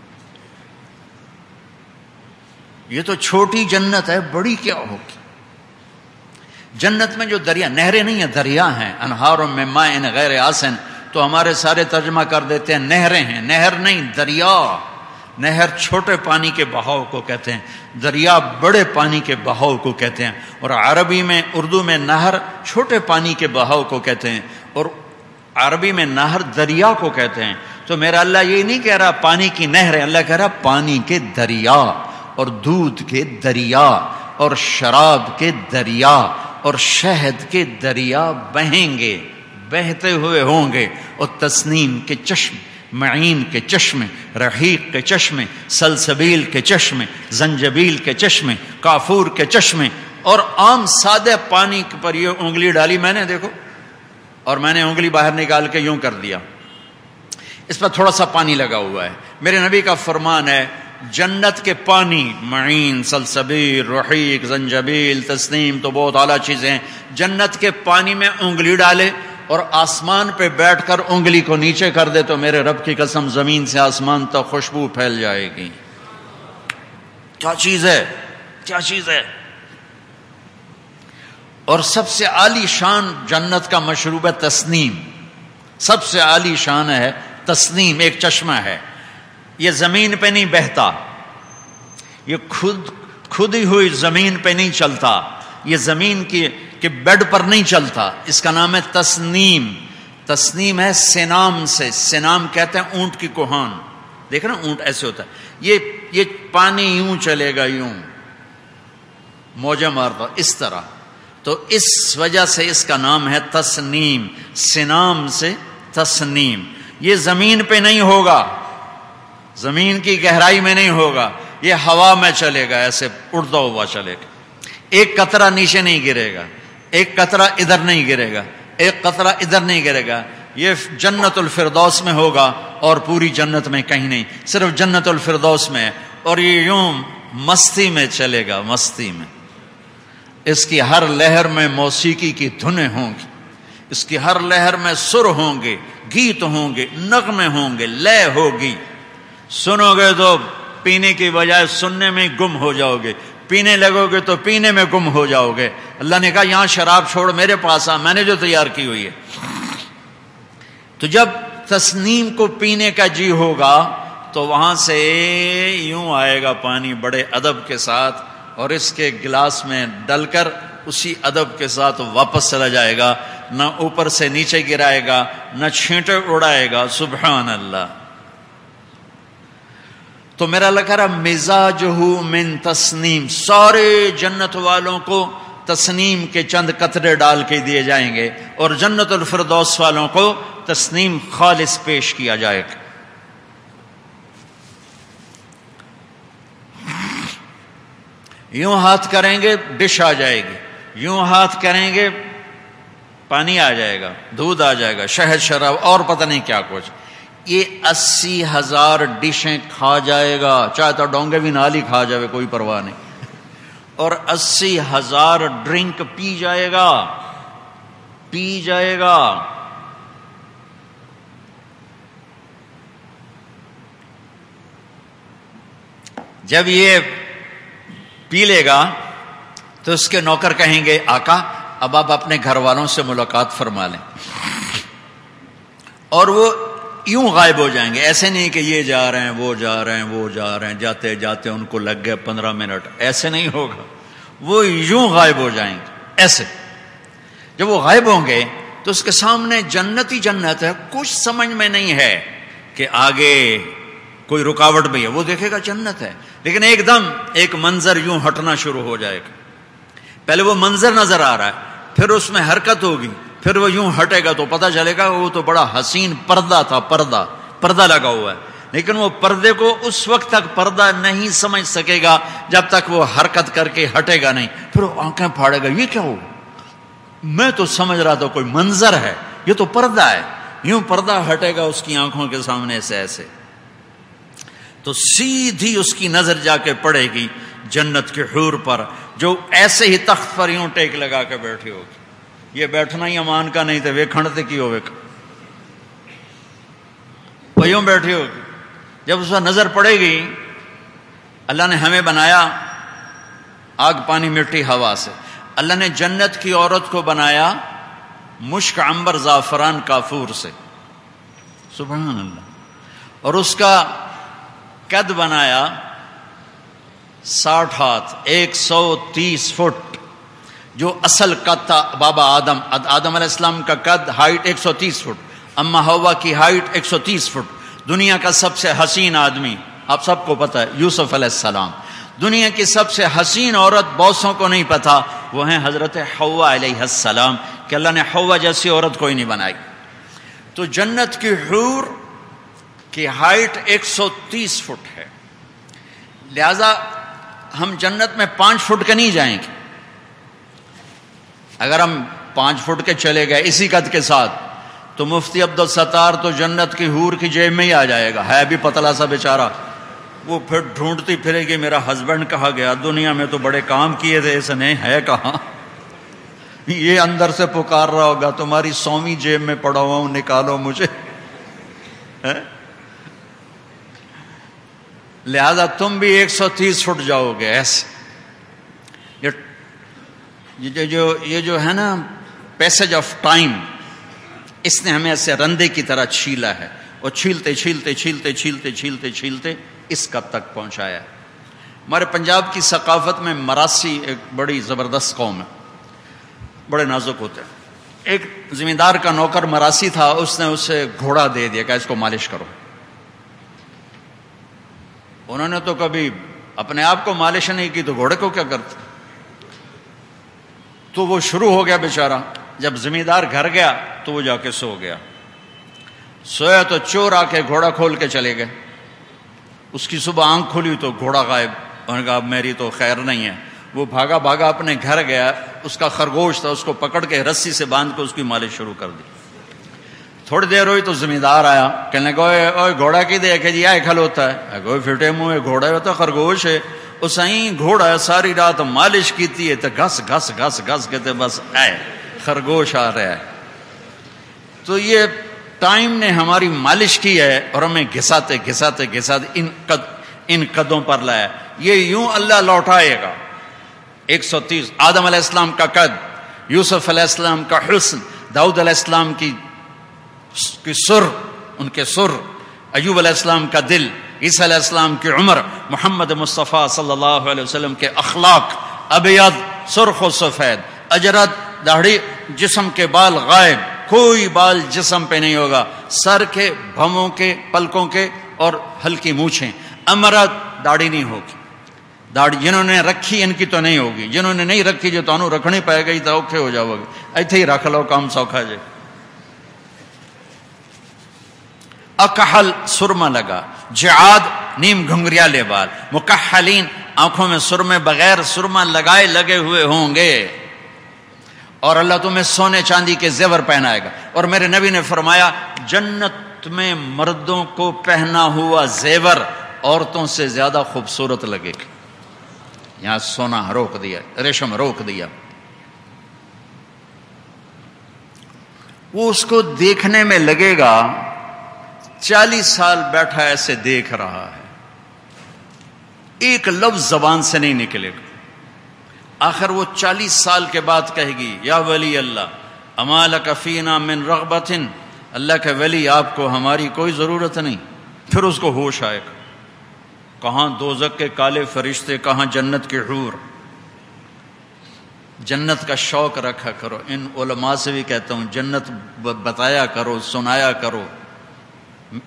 یہ تو چھوٹی جنت ہے، بڑی کیا ہوگی. جنت میں جو دریا، نہریں نہیں ہیں، دریا ہیں. انہار من ماء غیر آسن، تو ہمارے سارے ترجمہ کر دیتے ہیں نہریں ہیں. نہر نہیں، دریا. نہر چھوٹے پانی کے بہاؤ کو کہتے ہیں، دریا بڑے پانی کے بہاؤ کو کہتے ہیں. اور عربی میں، اردو میں نہر چھوٹے پانی کے بہاؤ کو کہتے ہیں اور عربی میں نہر دریا کو کہتے ہیں. تو میرا اللہ یہ نہیں کہہ رہا پانی کی نہر ہے، اللہ کہہ رہا پانی کے دریا، اور دودھ کے دریا، اور شراب کے دریا، اور شہد کے دریا بہیں گے، بہتے ہوئے ہوں گے. اور تسنیم کے چشم، معین کے چشمے، رحیق کے چشمے، سلسبیل کے چشمے، زنجبیل کے چشمے، کافور کے چشمے. اور عام سادہ پانی پر یہ انگلی ڈالی میں نے، دیکھو، اور میں نے انگلی باہر نکال کے یوں کر دیا، اس پر تھوڑا سا پانی لگا ہوا ہے. میرے نبی کا فرمان ہے جنت کے پانی، معین، سلسبیل، رحیق، زنجبیل، تسنیم تو بہت اعلیٰ چیزیں ہیں. جنت کے پانی میں انگلی ڈالے اور آسمان پہ بیٹھ کر انگلی کو نیچے کر دے تو میرے رب کی قسم زمین سے آسمان تک خوشبو پھیل جائے گی. کیا چیز ہے، کیا چیز ہے. اور سب سے عالی شان جنت کا مشروب ہے تسنیم. سب سے عالی شان ہے تسنیم. ایک چشمہ ہے، یہ زمین پہ نہیں بہتا، یہ کھدی ہوئی زمین پہ نہیں چلتا، یہ زمین کے بیڈ پر نہیں چلتا. اس کا نام ہے تسنیم. تسنیم ہے سنام سے، سنام کہتے ہیں اونٹ کی کوہان. دیکھنا اونٹ ایسے ہوتا ہے، یہ پانی یوں چلے گا، یوں موجہ مارتا اس طرح. تو اس وجہ سے اس کا نام ہے تسنیم. سنام سے تسنیم. یہ زمین پہ نہیں ہوگا، زمین کی گہرائی میں نہیں ہوگا، یہ ہوا میں چلے گا، ایسے اڑتا ہوا چلے گا. ایک قطرہ نیچے نہیں گرے گا، ایک قطرہ ادھر نہیں گرے گا، ایک قطرہ ادھر نہیں گرے گا. یہ جنت الفردوس میں ہوگا اور پوری جنت میں کہیں نہیں، صرف جنت الفردوس میں. اور یہ یوں مستی میں چلے گا، مستی میں. اس کی ہر لہر میں موسیقی کی دھنیں ہوں گی، اس کی ہر لہر میں سر ہوں گے، گیت ہوں گے، نغمے ہوں گے، لے ہوگی. سنو گے تو پینے کی بجائے سننے میں گم ہو جاؤ گے، پینے لگو گے تو پینے میں گم ہو جاؤ گے. اللہ نے کہا یہاں شراب چھوڑ، میرے پاس آ، میں نے جو تیار کی ہوئی ہے. تو جب تسنیم کو پینے کا جی ہوگا تو وہاں سے یوں آئے گا پانی بڑے ادب کے ساتھ اور اس کے گلاس میں ڈل کر اسی ادب کے ساتھ واپس چلا جائے گا. نہ اوپر سے نیچے گرائے گا، نہ چھینٹے اڑائے گا. سبحان اللہ. تو میرا اللہ کہہ رہا مزاجہ من تسنیم، سارے جنت والوں کو تسنیم کے چند قطرے ڈال کے دیے جائیں گے، اور جنت الفردوس والوں کو تسنیم خالص پیش کیا جائے گا. یوں ہاتھ کریں گے ڈش آ جائے گی، یوں ہاتھ کریں گے پانی آ جائے گا، دودھ آ جائے گا، شہد شراب اور پتہ نہیں کیا کچھ. یہ 80,000 ڈشیں کھا جائے گا، چاہے تو ڈونگے بھی نال ہی کھا جائے، کوئی پرواہ نہیں. اور 80,000 ڈرنک پی جائے گا. جب یہ پی لے گا تو اس کے نوکر کہیں گے آقا اب آپ اپنے گھر والوں سے ملاقات فرما لیں، اور وہ یوں غائب ہو جائیں گے. ایسے نہیں کہ یہ جا رہے ہیں وہ جا رہے ہیں وہ جا رہے ہیں، جاتے جاتے ان کو لگ گئے 15 منٹ، ایسے نہیں ہوگا. وہ یوں غائب ہو جائیں گے ایسے. جب وہ غائب ہوں گے تو اس کے سامنے جنت ہی جنت ہے، کچھ سمجھ میں نہیں ہے کہ آگے کوئی رکاوٹ بھی ہے. وہ دیکھے گا جنت ہے، لیکن ایک دم ایک منظر یوں ہٹنا شروع ہو جائے گا. پہلے وہ منظر نظر آ رہا ہے، پھر اس میں حرکت ہوگی، پھر وہ یوں ہٹے گا تو پتہ چلے گا وہ تو بڑا حسین پردہ تھا، پردہ لگا ہوا ہے. لیکن وہ پردے کو اس وقت تک پردہ نہیں سمجھ سکے گا جب تک وہ حرکت کر کے ہٹے گا نہیں. پھر وہ آنکھیں پھاڑے گا، یہ کیا ہو، میں تو سمجھ رہا تھا کوئی منظر ہے، یہ تو پردہ ہے. یوں پردہ ہٹے گا اس کی آنکھوں کے سامنے سے ایسے، تو سیدھی اس کی نظر جا کے پڑے گی جنت کے حور پر، جو ایسے ہی تخت پر یوں ٹیک لگا کے بیٹھی ہوگی. یہ بیٹھنا ہی امان کا نہیں تھے، ویکھنڈ کی ہوئے وہ یوں بیٹھی ہوگی. جب اس پر نظر پڑے گی، اللہ نے ہمیں بنایا آگ پانی مٹی ہوا سے، اللہ نے جنت کی عورت کو بنایا مشک عنبر زعفران کافور سے. سبحان اللہ. اور اس کا قد بنایا 60 ہاتھ 130 فٹ، جو اصل قد تھا بابا آدم علیہ السلام کا قد ہائٹ 130 فٹ، اما ہوا کی ہائٹ 130 فٹ. دنیا کا سب سے حسین آدمی آپ سب کو پتہ ہے یوسف علیہ السلام. دنیا کی سب سے حسین عورت بہتوں کو نہیں پتا، وہ ہیں حضرت حوا علیہ السلام، کہ اللہ نے حوا جیسی عورت کوئی نہیں بنائی. تو جنت کی حور کی ہائٹ 130 فٹ ہے، لہذا ہم جنت میں 5 فٹ کے نہیں جائیں گے. اگر ہم 5 فٹ کے چلے گئے اسی قد کے ساتھ تو مفتی عبدالستار تو جنت کی حور کی جیب میں ہی آ جائے گا. ہے بھی پتلا سا بیچارہ، وہ پھر ڈھونڈتی پھرے گی میرا ہسبینڈ کہا گیا، دنیا میں تو بڑے کام کیے تھے اس نے، ہے کہاں. یہ اندر سے پکار رہا ہوگا تمہاری 100ویں جیب میں پڑا ہوا ہوں، نکالو مجھے. لہذا تم بھی 130 فٹ جاؤ گے ایسے. یہ جو ہے نا پیسج آف ٹائم، اس نے ہمیں ایسے رندے کی طرح چھیلا ہے، اور چھیلتے چھیلتے چھیلتے چھیلتے چھیلتے چھیلتے اس کب تک پہنچایا ہے. ہمارے پنجاب کی ثقافت میں مراسی ایک بڑی زبردست قوم ہے، بڑے نازک ہوتے ہیں. ایک زمیندار کا نوکر مراسی تھا، اس نے اسے گھوڑا دے دیا کہ اس کو مالش کرو. انہوں نے تو کبھی اپنے آپ کو مالش نہیں کی تو گھوڑے کو کیا کرتے. تو وہ شروع ہو گیا بیچارہ. جب زمیندار گھر گیا تو وہ جا کے سو گیا. سویا تو چور آ کے گھوڑا کھول کے چلے گئے. اس کی صبح آنکھ کھلی تو گھوڑا غائب. انہوں نے کہا اب میری تو خیر نہیں ہے. وہ بھاگا بھاگا اپنے گھر گیا، اس کا خرگوش تھا، اس کو پکڑ کے رسی سے باندھ کے اس کی مالش شروع کر دی. تھوڑی دیر ہوئی تو زمیندار آیا، کہنے لگا اوے گھوڑا کی دے کہ جی آئے کھل ہوتا ہے. گوئے پھٹے منہ گھوڑا ہوتا خرگوش ہے. اس گھوڑا ساری رات مالش کیتی ہے تو گھس گھس گھس گھس کہتے بس آئے خرگوش آ رہا ہے. تو یہ ٹائم نے ہماری مالش کی ہے اور ہمیں گھساتے گھساتے گھساتے ان قدوں پر لایا. یہ یوں اللہ لوٹائے گا. 130 آدم علیہ السلام کا قد، یوسف علیہ السلام کا حسن، داؤد علیہ السلام کی سر، ان کے سر، ایوب علیہ السلام کا دل، عیسیٰ علیہ السلام کی عمر، محمد مصطفیٰ صلی اللہ علیہ وسلم کے اخلاق، ابیض سرخ و سفید، اجرد داڑھی، جسم کے بال غائب، کوئی بال جسم پہ نہیں ہوگا، سر کے، بھووں کے، پلکوں کے اور ہلکی مونچھیں۔ امرت داڑھی نہیں ہوگی، داڑھی جنہوں نے رکھی ان کی تو نہیں ہوگی، جنہوں نے نہیں رکھی جو تانوں رکھنی پائے گئی تو اوکھے ہو جاؤ گے، ایتھے ہی رکھ لو، کام سوکھا جائے۔ اکحل سرما لگا، جعاد نیم گھنگریالے بال، مکحلین آنکھوں میں سرمے بغیر سرما لگائے لگے ہوئے ہوں گے، اور اللہ تمہیں سونے چاندی کے زیور پہنائے گا۔ اور میرے نبی نے فرمایا جنت میں مردوں کو پہنا ہوا زیور عورتوں سے زیادہ خوبصورت لگے گا۔ یہاں سونا روک دیا، ریشم روک دیا۔ وہ اس کو دیکھنے میں لگے گا 40 سال بیٹھا ایسے دیکھ رہا ہے، ایک لفظ زبان سے نہیں نکلے گا۔ آخر وہ 40 سال کے بعد کہے گی یا ولی اللہ اما لک فینا من رغبت، اللہ کے ولی آپ کو ہماری کوئی ضرورت نہیں۔ پھر اس کو ہوش آئے گا، کہاں دوزخ کے کالے فرشتے، کہاں جنت کے حور۔ جنت کا شوق رکھا کرو، ان علماء سے بھی کہتا ہوں جنت بتایا کرو، سنایا کرو۔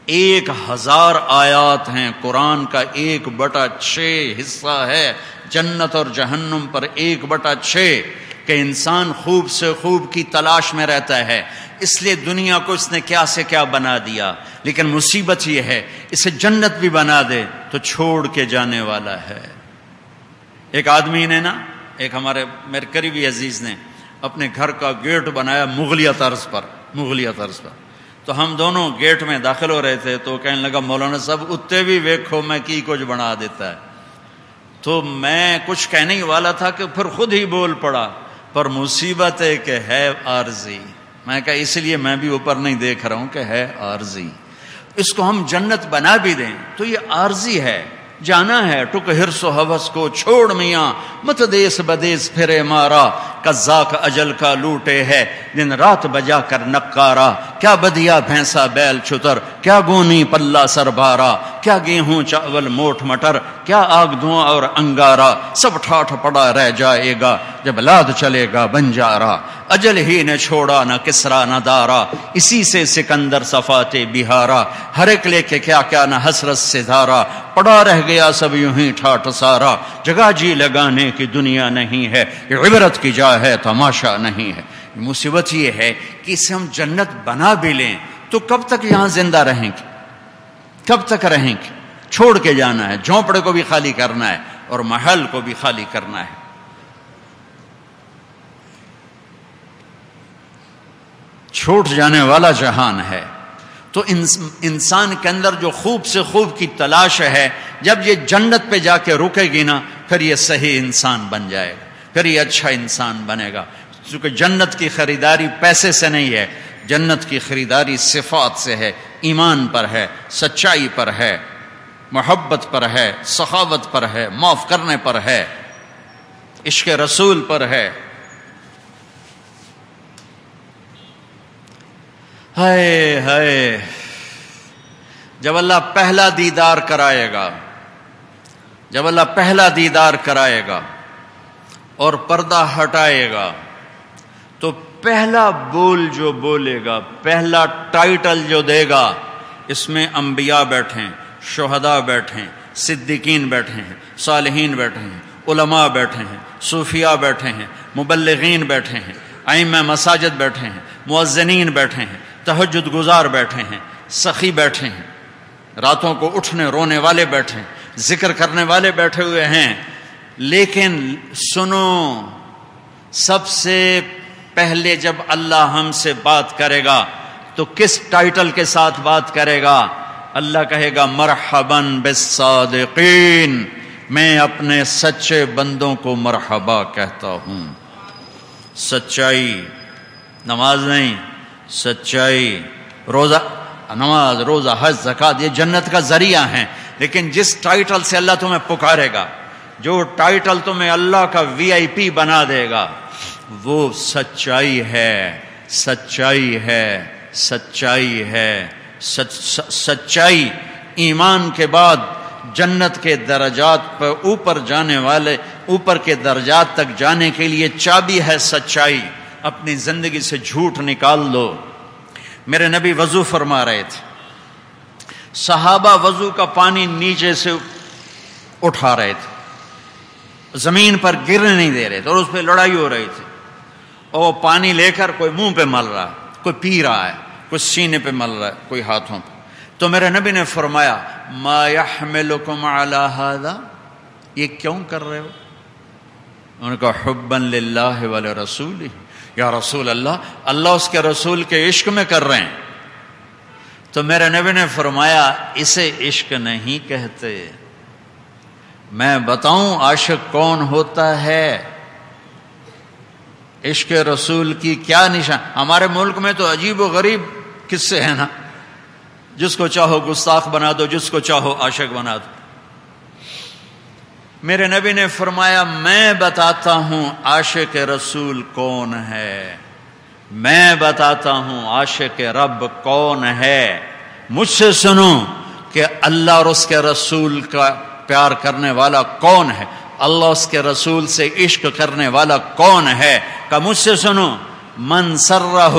1000 آیات ہیں، قرآن کا 1/6 حصہ ہے جنت اور جہنم پر، 1/6 کہ انسان خوب سے خوب کی تلاش میں رہتا ہے، اس لیے دنیا کو اس نے کیا سے کیا بنا دیا، لیکن مصیبت یہ ہے اسے جنت بھی بنا دے تو چھوڑ کے جانے والا ہے۔ ایک آدمی نے نا، ایک میرے قریبی عزیز نے اپنے گھر کا گیٹ بنایا مغلیہ طرز پر، تو ہم دونوں گیٹ میں داخل ہو رہے تھے تو کہنے لگا مولانا صاحب اتے بھی ویکھو میں کی کچھ بنا دیتا ہے۔ تو میں کچھ کہنے ہی والا تھا کہ پھر خود ہی بول پڑا، پر مصیبت ہے کہ ہے عارضی۔ میں کہا اس لیے میں بھی اوپر نہیں دیکھ رہا ہوں کہ ہے عارضی، اس کو ہم جنت بنا بھی دیں تو یہ عارضی ہے، جانا ہے ٹک ہرس و حوث کو چھوڑ میاں، مت دیس بدیس پھرے مارا، قزاق اجل کا لوٹے ہے دن رات بجا کر نکارا، کیا بدیا بھینسا بیل چھتر، کیا گونی پلہ سر بارا، کیا گیہوں چاول موٹ مٹر، کیا آگ دھواں اور انگارا، سب ٹھاٹھ پڑا رہ جائے گا جب لاد چلے گا بنجارا، اجل ہی نے چھوڑا نہ کسرا نہ دارا، اسی سے سکندر صفات بہارا، ہر ایک لے کے کیا کیا نہ حسرت سے دھارا، پڑا رہ گیا سب یوں ہی ٹھاٹھ سارا، جگہ جی لگانے کی دنیا نہیں ہے، یہ عبرت کی جا ہے تماشا نہیں ہے۔ مصیبت یہ ہے کہ اسے ہم جنت بنا بھی لیں تو کب تک یہاں زندہ رہیں گے، کب تک رہیں گے؟ چھوڑ کے جانا ہے، جھونپڑے کو بھی خالی کرنا ہے اور محل کو بھی خالی کرنا ہے۔ چھوٹ جانے والا جہان ہے، تو انسان کے اندر جو خوب سے خوب کی تلاش ہے، جب یہ جنت پہ جا کے رکے گی نا پھر یہ صحیح انسان بن جائے گا، پھر یہ اچھا انسان بنے گا۔ کیونکہ جنت کی خریداری پیسے سے نہیں ہے، جنت کی خریداری صفات سے ہے، ایمان پر ہے، سچائی پر ہے، محبت پر ہے، سخاوت پر ہے، معاف کرنے پر ہے، عشق رسول پر ہے۔ ہائے ہائے، جب اللہ پہلا دیدار کرائے گا، جب اللہ پہلا دیدار کرائے گا اور پردہ ہٹائے گا تو پہلا بول جو بولے گا، پہلا ٹائٹل جو دے گا، اس میں انبیاء بیٹھیں، شہداء بیٹھیں، صدیقین بیٹھے ہیں، صالحین بیٹھے ہیں، علماء بیٹھے ہیں، صوفیاء بیٹھے ہیں، مبلغین بیٹھے ہیں، ائمہ مساجد بیٹھے ہیں، مؤذنین بیٹھے ہیں، تہجد گزار بیٹھے ہیں، سخی بیٹھے ہیں، راتوں کو اٹھنے رونے والے بیٹھے ہیں، ذکر کرنے والے بیٹھے ہوئے ہیں۔ لیکن سنو، سب سے پہلے جب اللہ ہم سے بات کرے گا تو کس ٹائٹل کے ساتھ بات کرے گا؟ اللہ کہے گا مرحباً بالصادقین، میں اپنے سچے بندوں کو مرحبا کہتا ہوں۔ سچائی، نماز نہیں، سچائی، روزہ، نماز، روزہ، حج، زکوٰۃ، یہ جنت کا ذریعہ ہیں، لیکن جس ٹائٹل سے اللہ تمہیں پکارے گا، جو ٹائٹل تمہیں اللہ کا VIP بنا دے گا، وہ سچائی ہے، سچائی ہے، سچائی ہے، سچائی ایمان کے بعد جنت کے درجات پر اوپر جانے والے، اوپر کے درجات تک جانے کے لیے چابی ہے سچائی۔ اپنی زندگی سے جھوٹ نکال دو۔ میرے نبی وضو فرما رہے تھے، صحابہ وضو کا پانی نیچے سے اٹھا رہے تھے، زمین پر گرنے نہیں دے رہے تھے، اور اس پہ لڑائی ہو رہی تھی، اور وہ پانی لے کر کوئی منہ پہ مل رہا ہے، کوئی پی رہا ہے، کوئی سینے پہ مل رہا ہے، کوئی ہاتھوں پہ۔ تو میرے نبی نے فرمایا ما یحملکم علی ھذا، یہ کیوں کر رہے ہو؟ انہوں نے کہا حبا للہ ولرسولہ، یا رسول اللہ، اللہ اس کے رسول کے عشق میں کر رہے ہیں۔ تو میرے نبی نے فرمایا اسے عشق نہیں کہتے، میں بتاؤں عاشق کون ہوتا ہے؟ عشق رسول کی کیا نشان؟ ہمارے ملک میں تو عجیب و غریب قصے ہیں نا، جس کو چاہو گستاخ بنا دو، جس کو چاہو عاشق بنا دو۔ میرے نبی نے فرمایا میں بتاتا ہوں عاشق رسول کون ہے، میں بتاتا ہوں عاشق رب کون ہے، مجھ سے سنو کہ اللہ اور اس کے رسول کا پیار کرنے والا کون ہے، اللہ اس کے رسول سے عشق کرنے والا کون ہے؟ کہ مجھ سے سنو، من سرہ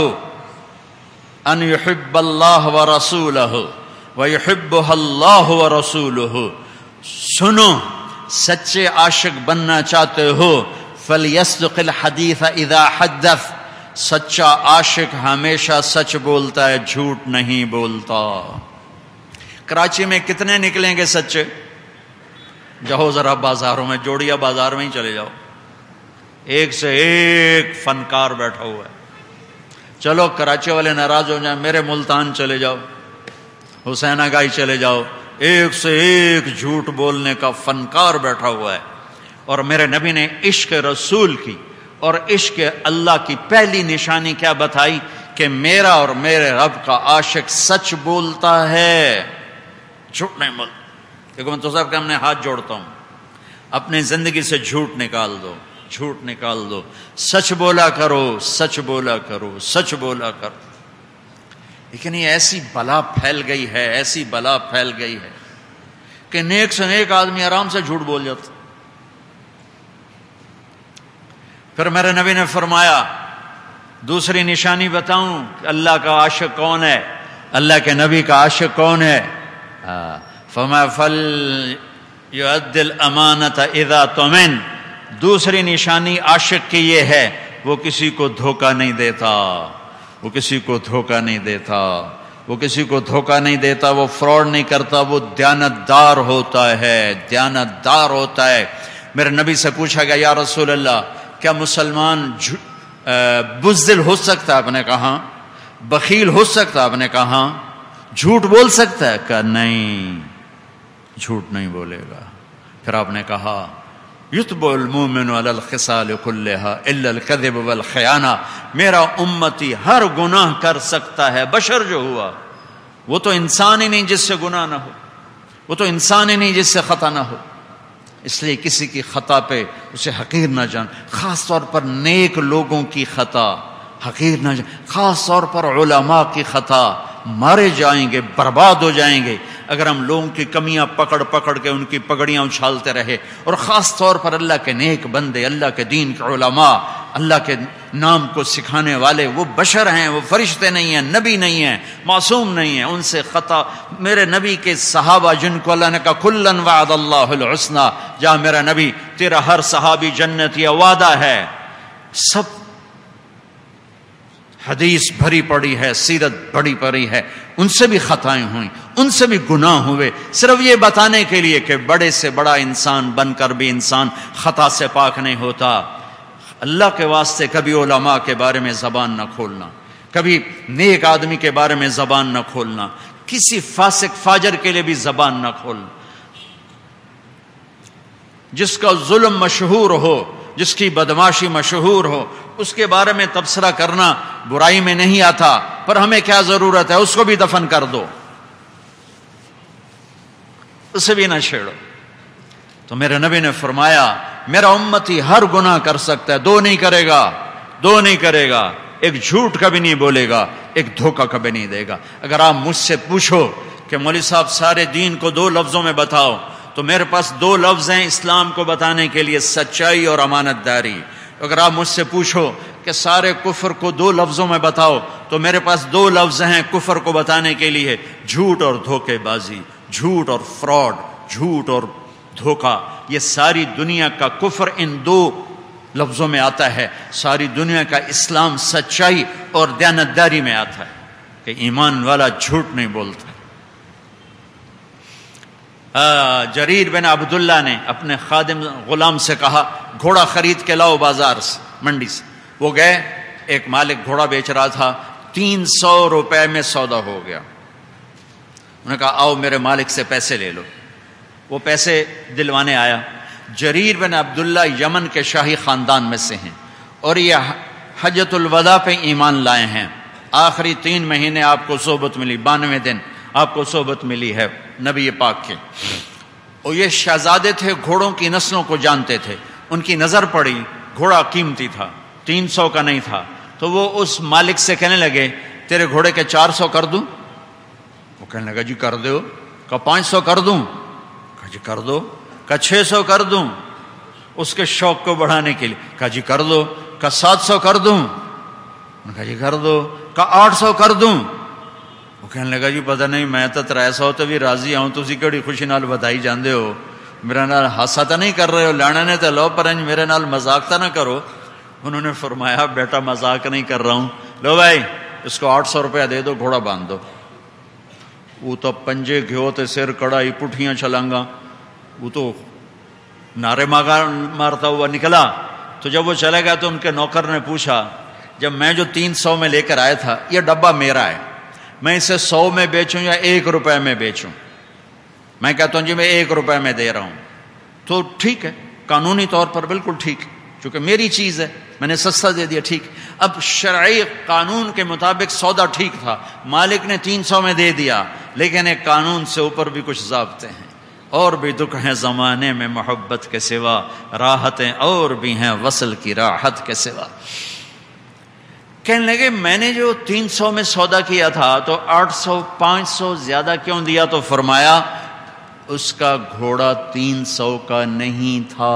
ان یحب اللہ ورسولہ ویحبہ اللہ ورسولہ، سنو سچے عاشق بننا چاہتے ہو فلیصدق الحدیث اذا حدث، سچا عاشق ہمیشہ سچ بولتا ہے، جھوٹ نہیں بولتا۔ کراچی میں کتنے نکلیں گے سچے؟ جاؤ ذرا بازاروں میں، جوڑیا بازار میں ہی چلے جاؤ، ایک سے ایک فنکار بیٹھا ہوا ہے۔ چلو کراچی والے ناراض ہو جائیں، میرے ملتان چلے جاؤ، حسین آگائی چلے جاؤ، ایک سے ایک جھوٹ بولنے کا فنکار بیٹھا ہوا ہے۔ اور میرے نبی نے عشق رسول کی اور عشق اللہ کی پہلی نشانی کیا بتائی؟ کہ میرا اور میرے رب کا عاشق سچ بولتا ہے، جھوٹ نہیں بولتا۔ دیکھو میں تو صاحب کہ ہم نے ہاتھ جوڑتا ہوں، اپنی زندگی سے جھوٹ نکال دو، جھوٹ نکال دو، سچ بولا کرو، سچ بولا کرو، سچ بولا کرو۔ لیکن یہ ایسی بلا پھیل گئی ہے، ایسی بلا پھیل گئی ہے کہ نیک سے نیک آدمی آرام سے جھوٹ بول جاتا۔ پھر میرے نبی نے فرمایا دوسری نشانی بتاؤں کہ اللہ کا عاشق کون ہے، اللہ کے نبی کا عاشق کون ہے؟ فرمایا فلیؤدی الامانۃ اذا تؤمن، دوسری نشانی عاشق کی یہ ہے وہ کسی کو دھوکہ نہیں دیتا، وہ کسی کو دھوکہ نہیں دیتا، وہ کسی کو دھوکہ نہیں دیتا، وہ فراڈ نہیں کرتا، وہ دیانتدار ہوتا ہے، دیانتدار ہوتا ہے۔ میرے نبی سے پوچھا گیا یا رسول اللہ کیا مسلمان بزدل ہو سکتا ہے؟ آپ نے کہا بخیل ہو سکتا ہے؟ آپ نے کہا جھوٹ بول سکتا ہے؟ کہا نہیں، جھوٹ نہیں بولے گا۔ پھر آپ نے کہا یتبع المؤمن علی الخصال کلھا الا الکذب والخیانہ، میرا امتی ہر گناہ کر سکتا ہے، بشر جو ہوا وہ تو انسان ہی نہیں جس سے گناہ نہ ہو، وہ تو انسان ہی نہیں جس سے خطا نہ ہو۔ اس لیے کسی کی خطا پہ اسے حقیر نہ جان، خاص طور پر نیک لوگوں کی خطا حقیر نہ جان، خاص طور پر علماء کی خطا، مارے جائیں گے، برباد ہو جائیں گے اگر ہم لوگوں کی کمیاں پکڑ پکڑ کے ان کی پگڑیاں اچھالتے رہے۔ اور خاص طور پر اللہ کے نیک بندے، اللہ کے دین کے علماء، اللہ کے نام کو سکھانے والے، وہ بشر ہیں، وہ فرشتے نہیں ہیں، نبی نہیں ہیں، معصوم نہیں ہیں، ان سے خطا۔ میرے نبی کے صحابہ جن کو اللہ نے کہا کلن وعد اللہ الحسنی، جا میرا نبی تیرا ہر صحابی جنت یہ وعدہ ہے، سب حدیث بھری پڑی ہے، سیرت بڑی پڑی ہے، ان سے بھی خطائیں ہوئیں، ان سے بھی گناہ ہوئے، صرف یہ بتانے کے لیے کہ بڑے سے بڑا انسان بن کر بھی انسان خطا سے پاک نہیں ہوتا۔ اللہ کے واسطے کبھی علماء کے بارے میں زبان نہ کھولنا، کبھی نیک آدمی کے بارے میں زبان نہ کھولنا، کسی فاسق فاجر کے لیے بھی زبان نہ کھولنا۔ جس کا ظلم مشہور ہو، جس کی بدماشی مشہور ہو، اس کے بارے میں تبصرہ کرنا برائی میں نہیں آتا، پر ہمیں کیا ضرورت ہے، اس کو بھی دفن کر دو، اسے بھی نہ چھیڑو۔ تو میرے نبی نے فرمایا میرا امتی ہر گناہ کر سکتا ہے، دو نہیں کرے گا، دو نہیں کرے گا، ایک جھوٹ کبھی نہیں بولے گا، ایک دھوکہ کبھی نہیں دے گا۔ اگر آپ مجھ سے پوچھو کہ مولوی صاحب سارے دین کو دو لفظوں میں بتاؤ، تو میرے پاس دو لفظ ہیں اسلام کو بتانے کے لیے، سچائی اور امانت داری۔ اگر آپ مجھ سے پوچھو کہ سارے کفر کو 2 لفظوں میں بتاؤ، تو میرے پاس 2 لفظ ہیں کفر کو بتانے کے لیے، جھوٹ اور دھوکے بازی، جھوٹ اور فراڈ، جھوٹ اور دھوکہ۔ یہ ساری دنیا کا کفر ان 2 لفظوں میں آتا ہے، ساری دنیا کا اسلام سچائی اور دیانتداری میں آتا ہے کہ ایمان والا جھوٹ نہیں بولتا۔ جریر بن عبداللہ نے اپنے خادم غلام سے کہا گھوڑا خرید کے لاؤ بازار سے، منڈی سے۔ وہ گئے، ایک مالک گھوڑا بیچ رہا تھا، 300 روپے میں سودا ہو گیا۔ انہوں نے کہا آؤ میرے مالک سے پیسے لے لو۔ وہ پیسے دلوانے آیا۔ جریر بن عبداللہ یمن کے شاہی خاندان میں سے ہیں اور یہ حجۃ الوداع پہ ایمان لائے ہیں۔ آخری 3 مہینے آپ کو صحبت ملی، 92 دن آپ کو صحبت ملی ہے نبی پاک کے۔ اور یہ شہزادے تھے، گھوڑوں کی نسلوں کو جانتے تھے۔ ان کی نظر پڑی، گھوڑا قیمتی تھا، 300 کا نہیں تھا، تو وہ اس مالک سے کہنے لگے تیرے گھوڑے کے 400 کر دوں؟ وہ کہنے لگا جی کر دو۔ کہا 500 کر دوں؟ کہا جی کر دو۔ کہا 600 کر دوں؟ اس کے شوق کو بڑھانے کے لیے کہا جی کر دو۔ کہا 700 کر دوں؟ کہا جی کر دو۔ کہا 800 کر دوں؟ وہ کہنے لگا جی پتہ نہیں، میں تو 300 تو بھی راضی ہوں، تسی کہڑی خوشی نال بدائی جاندے ہو، میرے نال ہاسا تو نہیں کر رہے ہو، لانا نے تو لو پرنج میرے نال مذاق تو نہ کرو۔ انہوں نے فرمایا بیٹا مذاق نہیں کر رہا ہوں، لو بھائی اس کو 800 روپیہ دے دو، گھوڑا باندھ دو۔ وہ تو پنجے گھیو تے سر کڑائی پٹھیاں چھلانگا، وہ تو نعرے مارتا ہوا نکلا۔ تو جب وہ چلے گیا تو ان کے نوکر نے پوچھا جب میں جو 300 میں لے کر آیا تھا یہ ڈبہ میرا ہے، میں اسے 100 میں بیچوں یا 1 روپے میں بیچوں؟ میں کہتا ہوں جی میں 1 روپے میں دے رہا ہوں۔ تو ٹھیک ہے، قانونی طور پر بالکل ٹھیک، چونکہ میری چیز ہے، میں نے سستا دے دیا، ٹھیک۔ اب شرعی قانون کے مطابق سودا ٹھیک تھا، مالک نے 300 میں دے دیا، لیکن ایک قانون سے اوپر بھی کچھ ضابطے ہیں، اور بھی دکھ ہیں زمانے میں محبت کے سوا، راحتیں اور بھی ہیں وصل کی راحت کے سوا۔ کہنے لگے میں نے جو 300 میں سودا کیا تھا تو 800 500 زیادہ کیوں دیا؟ تو فرمایا اس کا گھوڑا 300 کا نہیں تھا،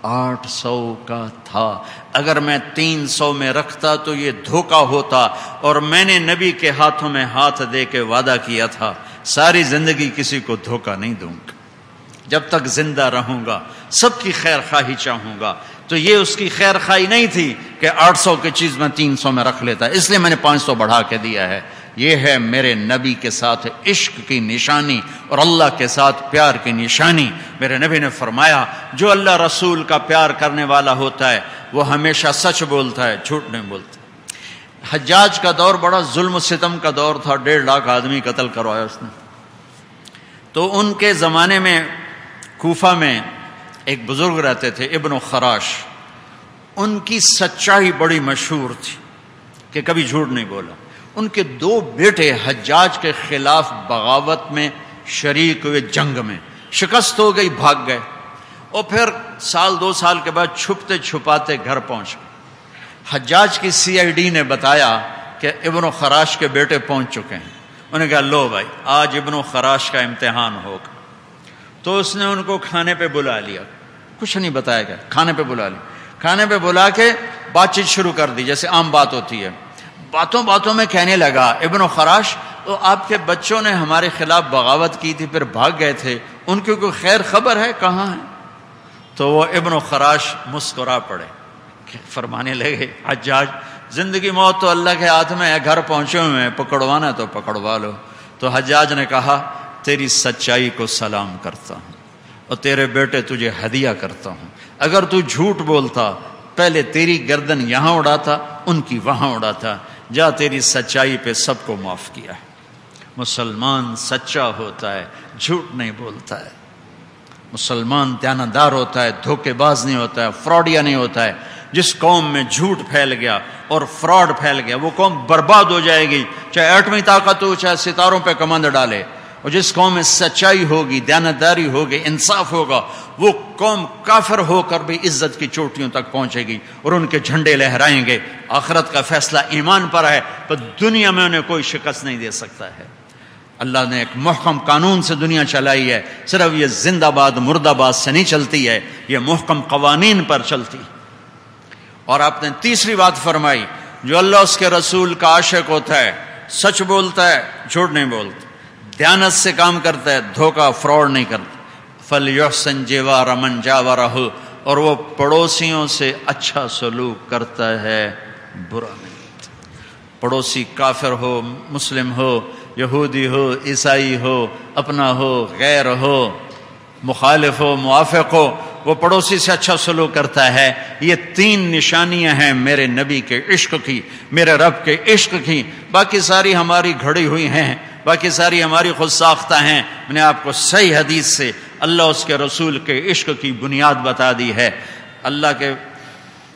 800 کا تھا۔ اگر میں 300 میں رکھتا تو یہ دھوکہ ہوتا، اور میں نے نبی کے ہاتھوں میں ہاتھ دے کے وعدہ کیا تھا ساری زندگی کسی کو دھوکہ نہیں دوں گا، جب تک زندہ رہوں گا سب کی خیر خواہی چاہوں گا۔ تو یہ اس کی خیر خواہی نہیں تھی کہ 800 کی چیز میں 300 میں رکھ لیتا، اس لیے میں نے 500 بڑھا کے دیا ہے۔ یہ ہے میرے نبی کے ساتھ عشق کی نشانی اور اللہ کے ساتھ پیار کی نشانی۔ میرے نبی نے فرمایا جو اللہ رسول کا پیار کرنے والا ہوتا ہے وہ ہمیشہ سچ بولتا ہے، جھوٹ نہیں بولتا۔ حجاج کا دور بڑا ظلم و ستم کا دور تھا، 1.5 لاکھ آدمی قتل کروایا اس نے۔ تو ان کے زمانے میں کوفہ میں ایک بزرگ رہتے تھے ابن خراش، ان کی سچائی بڑی مشہور تھی کہ کبھی جھوٹ نہیں بولا۔ ان کے 2 بیٹے حجاج کے خلاف بغاوت میں شریک ہوئے، جنگ میں شکست ہو گئی، بھاگ گئے، اور پھر 2 سال کے بعد چھپتے چھپاتے گھر پہنچ گئے۔ حجاج کی CID نے بتایا کہ ابن خراش کے بیٹے پہنچ چکے ہیں۔ انہوں نے کہا لو بھائی آج ابن خراش کا امتحان ہوگا۔ تو اس نے ان کو کھانے پہ بلا لیا، کچھ نہیں بتایا گیا، کھانے پہ بلا لیا۔ کھانے پہ بلا کے بات چیت شروع کر دی جیسے عام بات ہوتی ہے۔ باتوں باتوں میں کہنے لگا ابن خراش تو آپ کے بچوں نے ہمارے خلاف بغاوت کی تھی پھر بھاگ گئے تھے، ان کی کوئی خیر خبر ہے، کہاں ہے؟ تو وہ ابن خراش مسکرا پڑے، فرمانے لگے حجاج زندگی موت تو اللہ کے ہاتھ میں ہے، گھر پہنچے ہوئے ہیں، پکڑوانا تو پکڑوا لو۔ تو حجاج نے کہا تیری سچائی کو سلام کرتا ہوں اور تیرے بیٹے تجھے ہدیہ کرتا ہوں، اگر تو جھوٹ بولتا پہلے تیری گردن یہاں اڑاتا ان کی وہاں اڑاتا، جا تیری سچائی پہ سب کو معاف کیا ہے۔ مسلمان سچا ہوتا ہے، جھوٹ نہیں بولتا ہے، مسلمان دیانتدار ہوتا ہے، دھوکے باز نہیں ہوتا ہے، فراڈیا نہیں ہوتا ہے۔ جس قوم میں جھوٹ پھیل گیا اور فراڈ پھیل گیا وہ قوم برباد ہو جائے گی، چاہے ایٹمی طاقت ہو، چاہے ستاروں پہ کمند ڈالے۔ اور جس قوم میں سچائی ہوگی، دیانتداری ہوگی، انصاف ہوگا، وہ قوم کافر ہو کر بھی عزت کی چوٹیوں تک پہنچے گی اور ان کے جھنڈے لہرائیں گے۔ آخرت کا فیصلہ ایمان پر ہے تو دنیا میں انہیں کوئی شکست نہیں دے سکتا ہے۔ اللہ نے ایک محکم قانون سے دنیا چلائی ہے، صرف یہ زندہ باد مردہ باد سے نہیں چلتی ہے، یہ محکم قوانین پر چلتی ہے۔ اور آپ نے تیسری بات فرمائی، جو اللہ اس کے رسول کا عاشق ہوتا ہے سچ بولتا ہے، جھوٹ نہیں بولتا، دیانت سے کام کرتا ہے، دھوکہ فراڈ نہیں کرتا، فَلْيُحْسِنْ جِوَارَ مَنْ جَاوَرَهُ، اور وہ پڑوسیوں سے اچھا سلوک کرتا ہے، برا نہیں۔ پڑوسی کافر ہو، مسلم ہو، یہودی ہو، عیسائی ہو، اپنا ہو، غیر ہو، مخالف ہو، موافق ہو، وہ پڑوسی سے اچھا سلوک کرتا ہے۔ یہ 3 نشانیاں ہیں میرے نبی کے عشق کی، میرے رب کے عشق کی۔ باقی ساری ہماری گھڑی ہوئی ہیں، باقی ساری ہماری خود ساختہ ہیں۔ میں نے آپ کو صحیح حدیث سے اللہ اس کے رسول کے عشق کی بنیاد بتا دی ہے۔ اللہ کے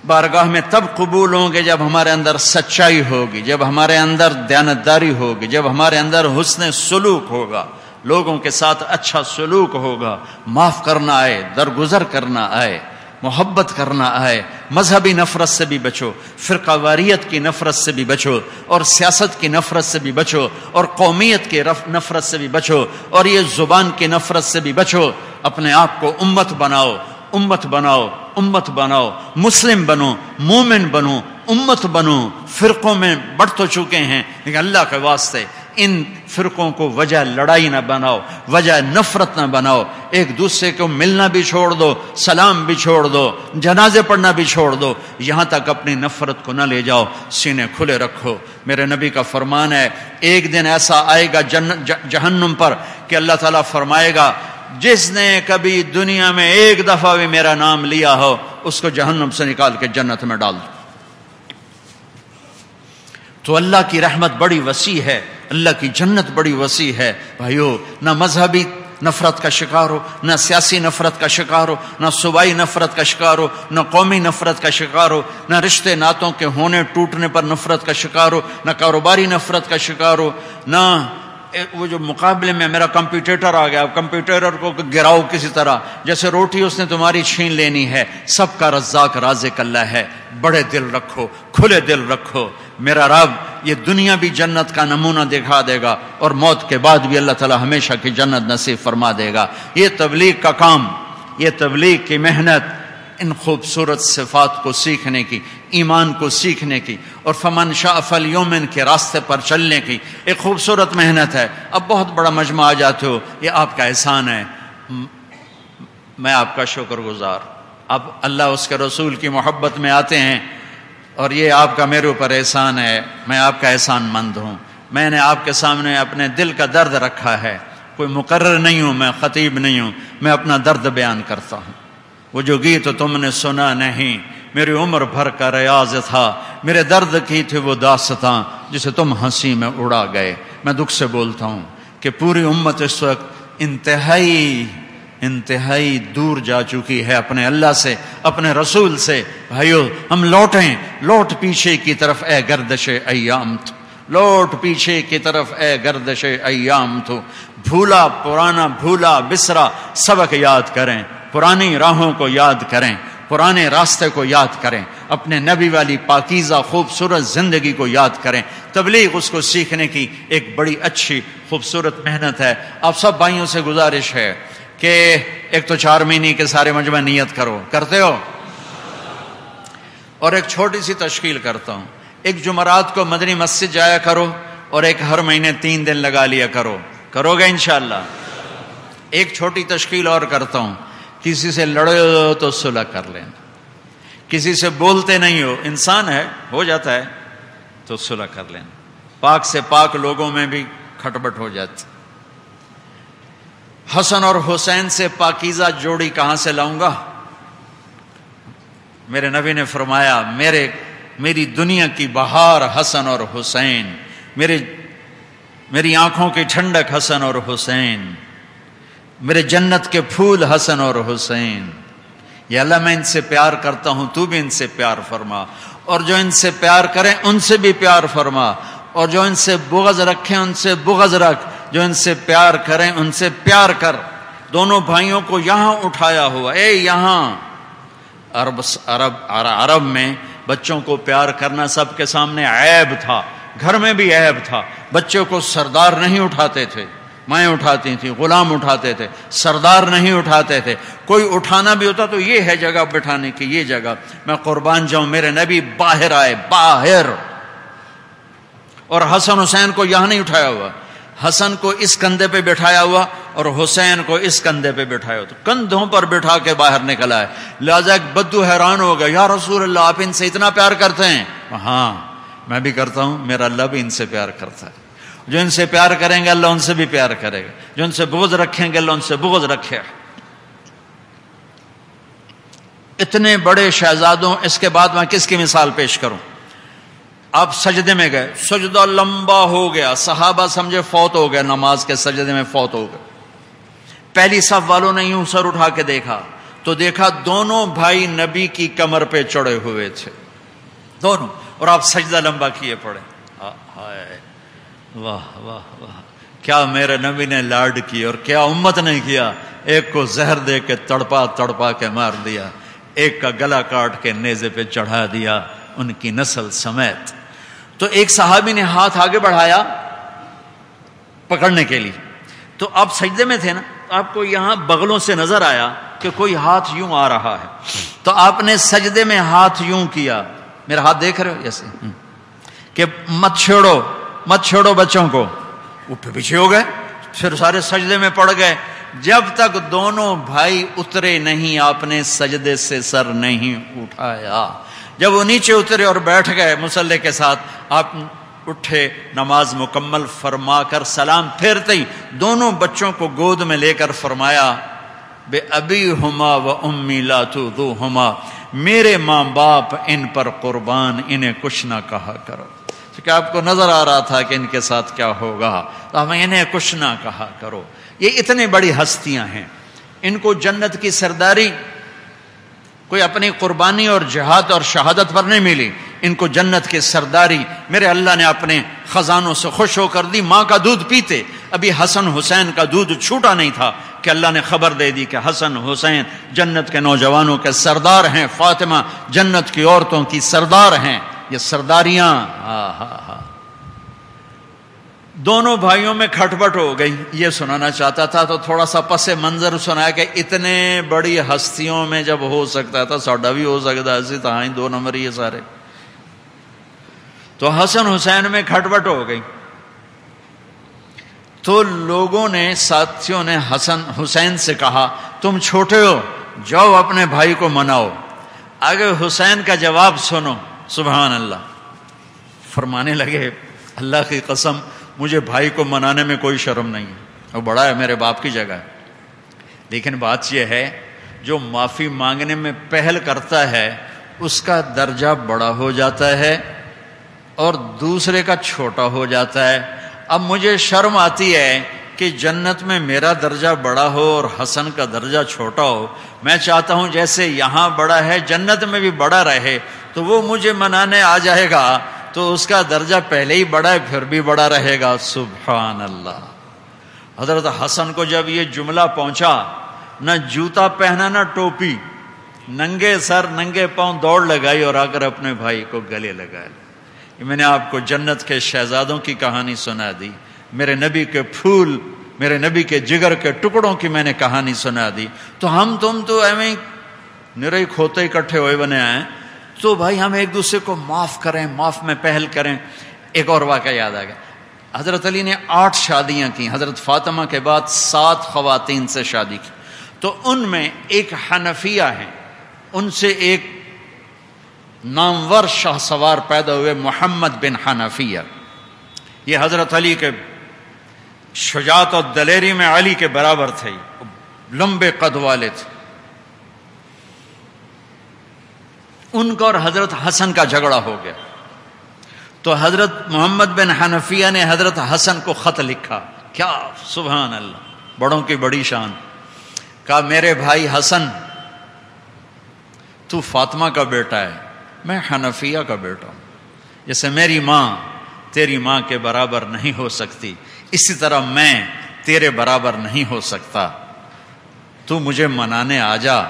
بارگاہ میں تب قبول ہوں گے جب ہمارے اندر سچائی ہوگی، جب ہمارے اندر دیانتداری ہوگی، جب ہمارے اندر حسن سلوک ہوگا، لوگوں کے ساتھ اچھا سلوک ہوگا، معاف کرنا آئے، درگزر کرنا آئے، محبت کرنا آئے، مذہبی نفرت سے بھی بچو، فرقہ واریت کی نفرت سے بھی بچو، اور سیاست کی نفرت سے بھی بچو، اور قومیت کی نفرت سے بھی بچو، اور یہ زبان کی نفرت سے بھی بچو۔ اپنے آپ کو امت بناؤ، امت بناؤ، امت بناؤ، مسلم بنو، مومن بنو، امت بنو۔ فرقوں میں بڑھ تو چکے ہیں، لیکن اللہ کے واسطے ان فرقوں کو وجہ لڑائی نہ بناؤ، وجہ نفرت نہ بناؤ۔ ایک دوسرے کو ملنا بھی چھوڑ دو، سلام بھی چھوڑ دو، جنازے پڑھنا بھی چھوڑ دو، یہاں تک اپنی نفرت کو نہ لے جاؤ، سینے کھلے رکھو۔ میرے نبی کا فرمان ہے، ایک دن ایسا آئے گا جہنم پر کہ اللہ تعالیٰ فرمائے گا، جس نے کبھی دنیا میں ایک دفعہ بھی میرا نام لیا ہو اس کو جہنم سے نکال کے جنت میں ڈال دو۔ تو اللہ کی رحمت بڑی وسیع ہے، اللہ کی جنت بڑی وسیع ہے۔ بھائیو، نہ مذہبی نفرت کا شکار ہو، نہ سیاسی نفرت کا شکار ہو، نہ صوبائی نفرت کا شکار ہو، نہ قومی نفرت کا شکار ہو، نہ رشتے ناتوں کے ہونے ٹوٹنے پر نفرت کا شکار ہو، نہ کاروباری نفرت کا شکار ہو، نہ وہ جو مقابلے میں میرا کمپیٹیٹر آ گیا، کمپیٹیٹر کو گراؤ کسی طرح، جیسے روٹی اس نے تمہاری چھین لینی ہے۔ سب کا رزاق رازق اللہ ہے، بڑے دل رکھو، کھلے دل رکھو۔ میرا رب یہ دنیا بھی جنت کا نمونہ دکھا دے گا، اور موت کے بعد بھی اللہ تعالی ہمیشہ کی جنت نصیب فرما دے گا۔ یہ تبلیغ کا کام، یہ تبلیغ کی محنت، ان خوبصورت صفات کو سیکھنے کی، ایمان کو سیکھنے کی، اور فمن شاء فلیؤمن کے راستے پر چلنے کی ایک خوبصورت محنت ہے۔ اب بہت بڑا مجمع آ جاتے ہو، یہ آپ کا احسان ہے، میں آپ کا شکر گزار۔ اب اللہ اس کے رسول کی محبت میں آتے ہیں، اور یہ آپ کا میرے اوپر احسان ہے، میں آپ کا احسان مند ہوں۔ میں نے آپ کے سامنے اپنے دل کا درد رکھا ہے، کوئی مقرر نہیں ہوں، میں خطیب نہیں ہوں، میں اپنا درد بیان کرتا ہوں۔ وہ جو گیت تم نے سنا نہیں، میری عمر بھر کا ریاض تھا، میرے درد کی تھی وہ داستاں جسے تم ہنسی میں اڑا گئے۔ میں دکھ سے بولتا ہوں کہ پوری امت اس وقت انتہائی دور جا چکی ہے اپنے اللہ سے، اپنے رسول سے۔ بھائیو، ہم لوٹیں، لوٹ پیچھے کی طرف اے گردش ایام تو، لوٹ پیچھے کی طرف اے گردش ایام تو۔ بھولا پرانا، بھولا بسرا سبق یاد کریں، پرانی راہوں کو یاد کریں، پرانے راستے کو یاد کریں، اپنے نبی والی پاکیزہ خوبصورت زندگی کو یاد کریں۔ تبلیغ اس کو سیکھنے کی ایک بڑی اچھی خوبصورت محنت ہے۔ آپ سب بھائیوں سے گزارش ہے کہ ایک تو 4 مہینے کے سارے مجمع نیت کرو، کرتے ہو؟ اور ایک چھوٹی سی تشکیل کرتا ہوں، ایک جمعرات کو مدنی مسجد جایا کرو، اور ایک ہر مہینے 3 دن لگا لیا کرو، کرو گے انشاءاللہ؟ ایک چھوٹی تشکیل اور کرتا ہوں، کسی سے لڑے ہو تو صلح کر لینا، کسی سے بولتے نہیں ہو، انسان ہے، ہو جاتا ہے، تو صلح کر لینا۔ پاک سے پاک لوگوں میں بھی کھٹپٹ ہو جاتی۔ حسن اور حسین سے پاکیزہ جوڑی کہاں سے لاؤں گا؟ میرے نبی نے فرمایا، میری دنیا کی بہار حسن اور حسین، میری آنکھوں کی ٹھنڈک حسن اور حسین، میرے جنت کے پھول حسن اور حسین۔ یا اللہ، میں ان سے پیار کرتا ہوں، تو بھی ان سے پیار فرما، اور جو ان سے پیار کریں ان سے بھی پیار فرما، اور جو ان سے بغض رکھیں ان سے بغض رکھ، جو ان سے پیار کریں ان سے پیار کر۔ دونوں بھائیوں کو یہاں اٹھایا ہوا، اے یہاں۔ عرب میں بچوں کو پیار کرنا سب کے سامنے عیب تھا، گھر میں بھی عیب تھا، بچوں کو سردار نہیں اٹھاتے تھے، مائیں اٹھاتی تھیں، غلام اٹھاتے تھے، سردار نہیں اٹھاتے تھے. کوئی اٹھانا بھی ہوتا تو یہ ہے جگہ بٹھانے کی، یہ جگہ. میں قربان جاؤں، میرے نبی باہر آئے، باہر. اور حسن حسین کو یہاں نہیں اٹھایا ہوا، حسن کو اس کندھے پہ بٹھایا ہوا اور حسین کو اس کندھے پہ بٹھایا ہوا، تو کندھوں پر بٹھا کے باہر نکلا ہے. لہذا ایک بدو حیران ہو گیا، یا رسول اللہ آپ ان سے اتنا پیار کرتے ہیں؟ ہاں میں بھی کرتا ہوں، میرا اللہ بھی ان سے پیار کرتا ہے. جو ان سے پیار کریں گے اللہ ان سے بھی پیار کرے گا، جو ان سے بغض رکھیں گے اللہ ان سے بغض رکھے گا. اتنے بڑے شہزادوں، اس کے بعد میں کس کی مثال پیش کروں؟ آپ سجدے میں گئے، سجدہ لمبا ہو گیا، صحابہ سمجھے فوت ہو گئے، نماز کے سجدے میں فوت ہو گئے. پہلی صف والوں نے یوں سر اٹھا کے دیکھا تو دیکھا دونوں بھائی نبی کی کمر پہ چڑھے ہوئے تھے، دونوں، اور آپ سجدہ لمبا کیے پڑے. ہائے واہ واہ واہ، کیا میرے نبی نے لاڈ کی اور کیا امت نے کیا. ایک کو زہر دے کے تڑپا تڑپا کے مار دیا، ایک کا گلا کاٹ کے نیزے پہ چڑھا دیا ان کی نسل سمیت. تو ایک صحابی نے ہاتھ آگے بڑھایا پکڑنے کے لیے، تو آپ سجدے میں تھے نا، آپ کو یہاں بغلوں سے نظر آیا کہ کوئی ہاتھ یوں آ رہا ہے، تو آپ نے سجدے میں ہاتھ یوں کیا. میرا ہاتھ دیکھ رہے ہو جیسے کہ مت چھوڑو مت چھوڑو بچوں کو. وہ پیچھے ہو گئے، پھر سارے سجدے میں پڑ گئے. جب تک دونوں بھائی اترے نہیں آپ نے سجدے سے سر نہیں اٹھایا. جب وہ نیچے اترے اور بیٹھ گئے مصلی کے ساتھ، آپ اٹھے، نماز مکمل فرما کر سلام پھیرتے ہی دونوں بچوں کو گود میں لے کر فرمایا، بے ابی ہما و امی لا تؤذوہما، میرے ماں باپ ان پر قربان، انہیں کچھ نہ کہا کرو. کہ آپ کو نظر آ رہا تھا کہ ان کے ساتھ کیا ہوگا، تو ہمیں انہیں کچھ نہ کہا کرو. یہ اتنی بڑی ہستیاں ہیں، ان کو جنت کی سرداری کوئی اپنی قربانی اور جہاد اور شہادت پر نہیں ملی، ان کو جنت کی سرداری میرے اللہ نے اپنے خزانوں سے خوش ہو کر دی. ماں کا دودھ پیتے، ابھی حسن حسین کا دودھ چھوٹا نہیں تھا کہ اللہ نے خبر دے دی کہ حسن حسین جنت کے نوجوانوں کے سردار ہیں، فاطمہ جنت کی عورتوں کی سردار ہیں. یہ سرداریاں دونوں بھائیوں میں کھٹپٹ ہو گئی. یہ سنانا چاہتا تھا تو تھوڑا سا پس منظر سنایا کہ اتنے بڑی ہستیوں میں جب ہو سکتا تھا ساڈا بھی ہو سکتا ہے، تو ہاں 2 نمبر یہ سارے. تو حسن حسین میں کھٹپٹ ہو گئی. تو لوگوں نے، ساتھیوں نے حسن حسین سے کہا تم چھوٹے ہو، جاؤ اپنے بھائی کو مناؤ. آگے حسین کا جواب سنو. سبحان اللہ. فرمانے لگے اللہ کی قسم مجھے بھائی کو منانے میں کوئی شرم نہیں ہے، وہ بڑا ہے، میرے باپ کی جگہ ہے. لیکن بات یہ ہے جو معافی مانگنے میں پہل کرتا ہے اس کا درجہ بڑا ہو جاتا ہے اور دوسرے کا چھوٹا ہو جاتا ہے. اب مجھے شرم آتی ہے کہ جنت میں میرا درجہ بڑا ہو اور حسن کا درجہ چھوٹا ہو. میں چاہتا ہوں جیسے یہاں بڑا ہے جنت میں بھی بڑا رہے، تو وہ مجھے منانے آ جائے گا تو اس کا درجہ پہلے ہی بڑا ہے، پھر بھی بڑا رہے گا. سبحان اللہ. حضرت حسن کو جب یہ جملہ پہنچا، نہ جوتا پہنا نہ ٹوپی، ننگے سر ننگے پاؤں دوڑ لگائی اور آ کر اپنے بھائی کو گلے لگایا. میں نے آپ کو جنت کے شہزادوں کی کہانی سنا دی، میرے نبی کے پھول، میرے نبی کے جگر کے ٹکڑوں کی میں نے کہانی سنا دی. تو ہم تم تو ایویں نرے کھوتے اکٹھے ہوئے بنے آئے، تو بھائی ہم ایک دوسرے کو معاف کریں، معاف میں پہل کریں. ایک اور واقعہ یاد آ گیا. حضرت علی نے 8 شادیاں کی، حضرت فاطمہ کے بعد 7 خواتین سے شادی کی. تو ان میں ایک حنفیہ ہیں، ان سے ایک نامور شاہ سوار پیدا ہوئے محمد بن حنفیہ. یہ حضرت علی کے شجاعت اور دلیری میں علی کے برابر تھے، لمبے قد والے تھے. ان کا اور حضرت حسن کا جھگڑا ہو گیا تو حضرت محمد بن حنفیہ نے حضرت حسن کو خط لکھا. کیا سبحان اللہ، بڑوں کی بڑی شان. کہا میرے بھائی حسن، تو فاطمہ کا بیٹا ہے، میں حنفیہ کا بیٹا ہوں. جیسے میری ماں تیری ماں کے برابر نہیں ہو سکتی، اسی طرح میں تیرے برابر نہیں ہو سکتا. تو مجھے منانے آ جا،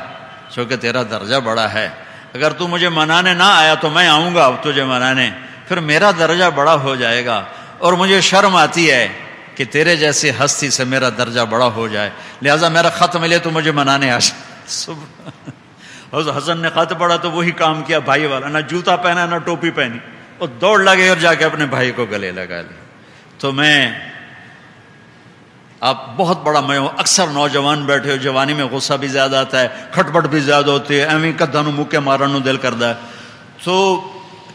چونکہ تیرا درجہ بڑا ہے. اگر تو مجھے منانے نہ آیا تو میں آؤں گا تجھے منانے، پھر میرا درجہ بڑا ہو جائے گا. اور مجھے شرم آتی ہے کہ تیرے جیسے ہستی سے میرا درجہ بڑا ہو جائے، لہٰذا میرا خط ملے تو مجھے منانے آ جائے۔ حضرت حسن نے خط پڑھا تو وہی کام کیا بھائی والا، نہ جوتا پہنا نہ ٹوپی پہنی، اور دوڑ لگے اور جا کے اپنے بھائی کو گلے لگا لیا۔ تو آپ بہت بڑا میں اکثر نوجوان بیٹھے ہو، جوانی میں غصہ بھی زیادہ آتا ہے، کھٹپٹ بھی زیادہ ہوتی ہے، ایویں کدھا نو مکے مارن نو دل کرتا ہے، تو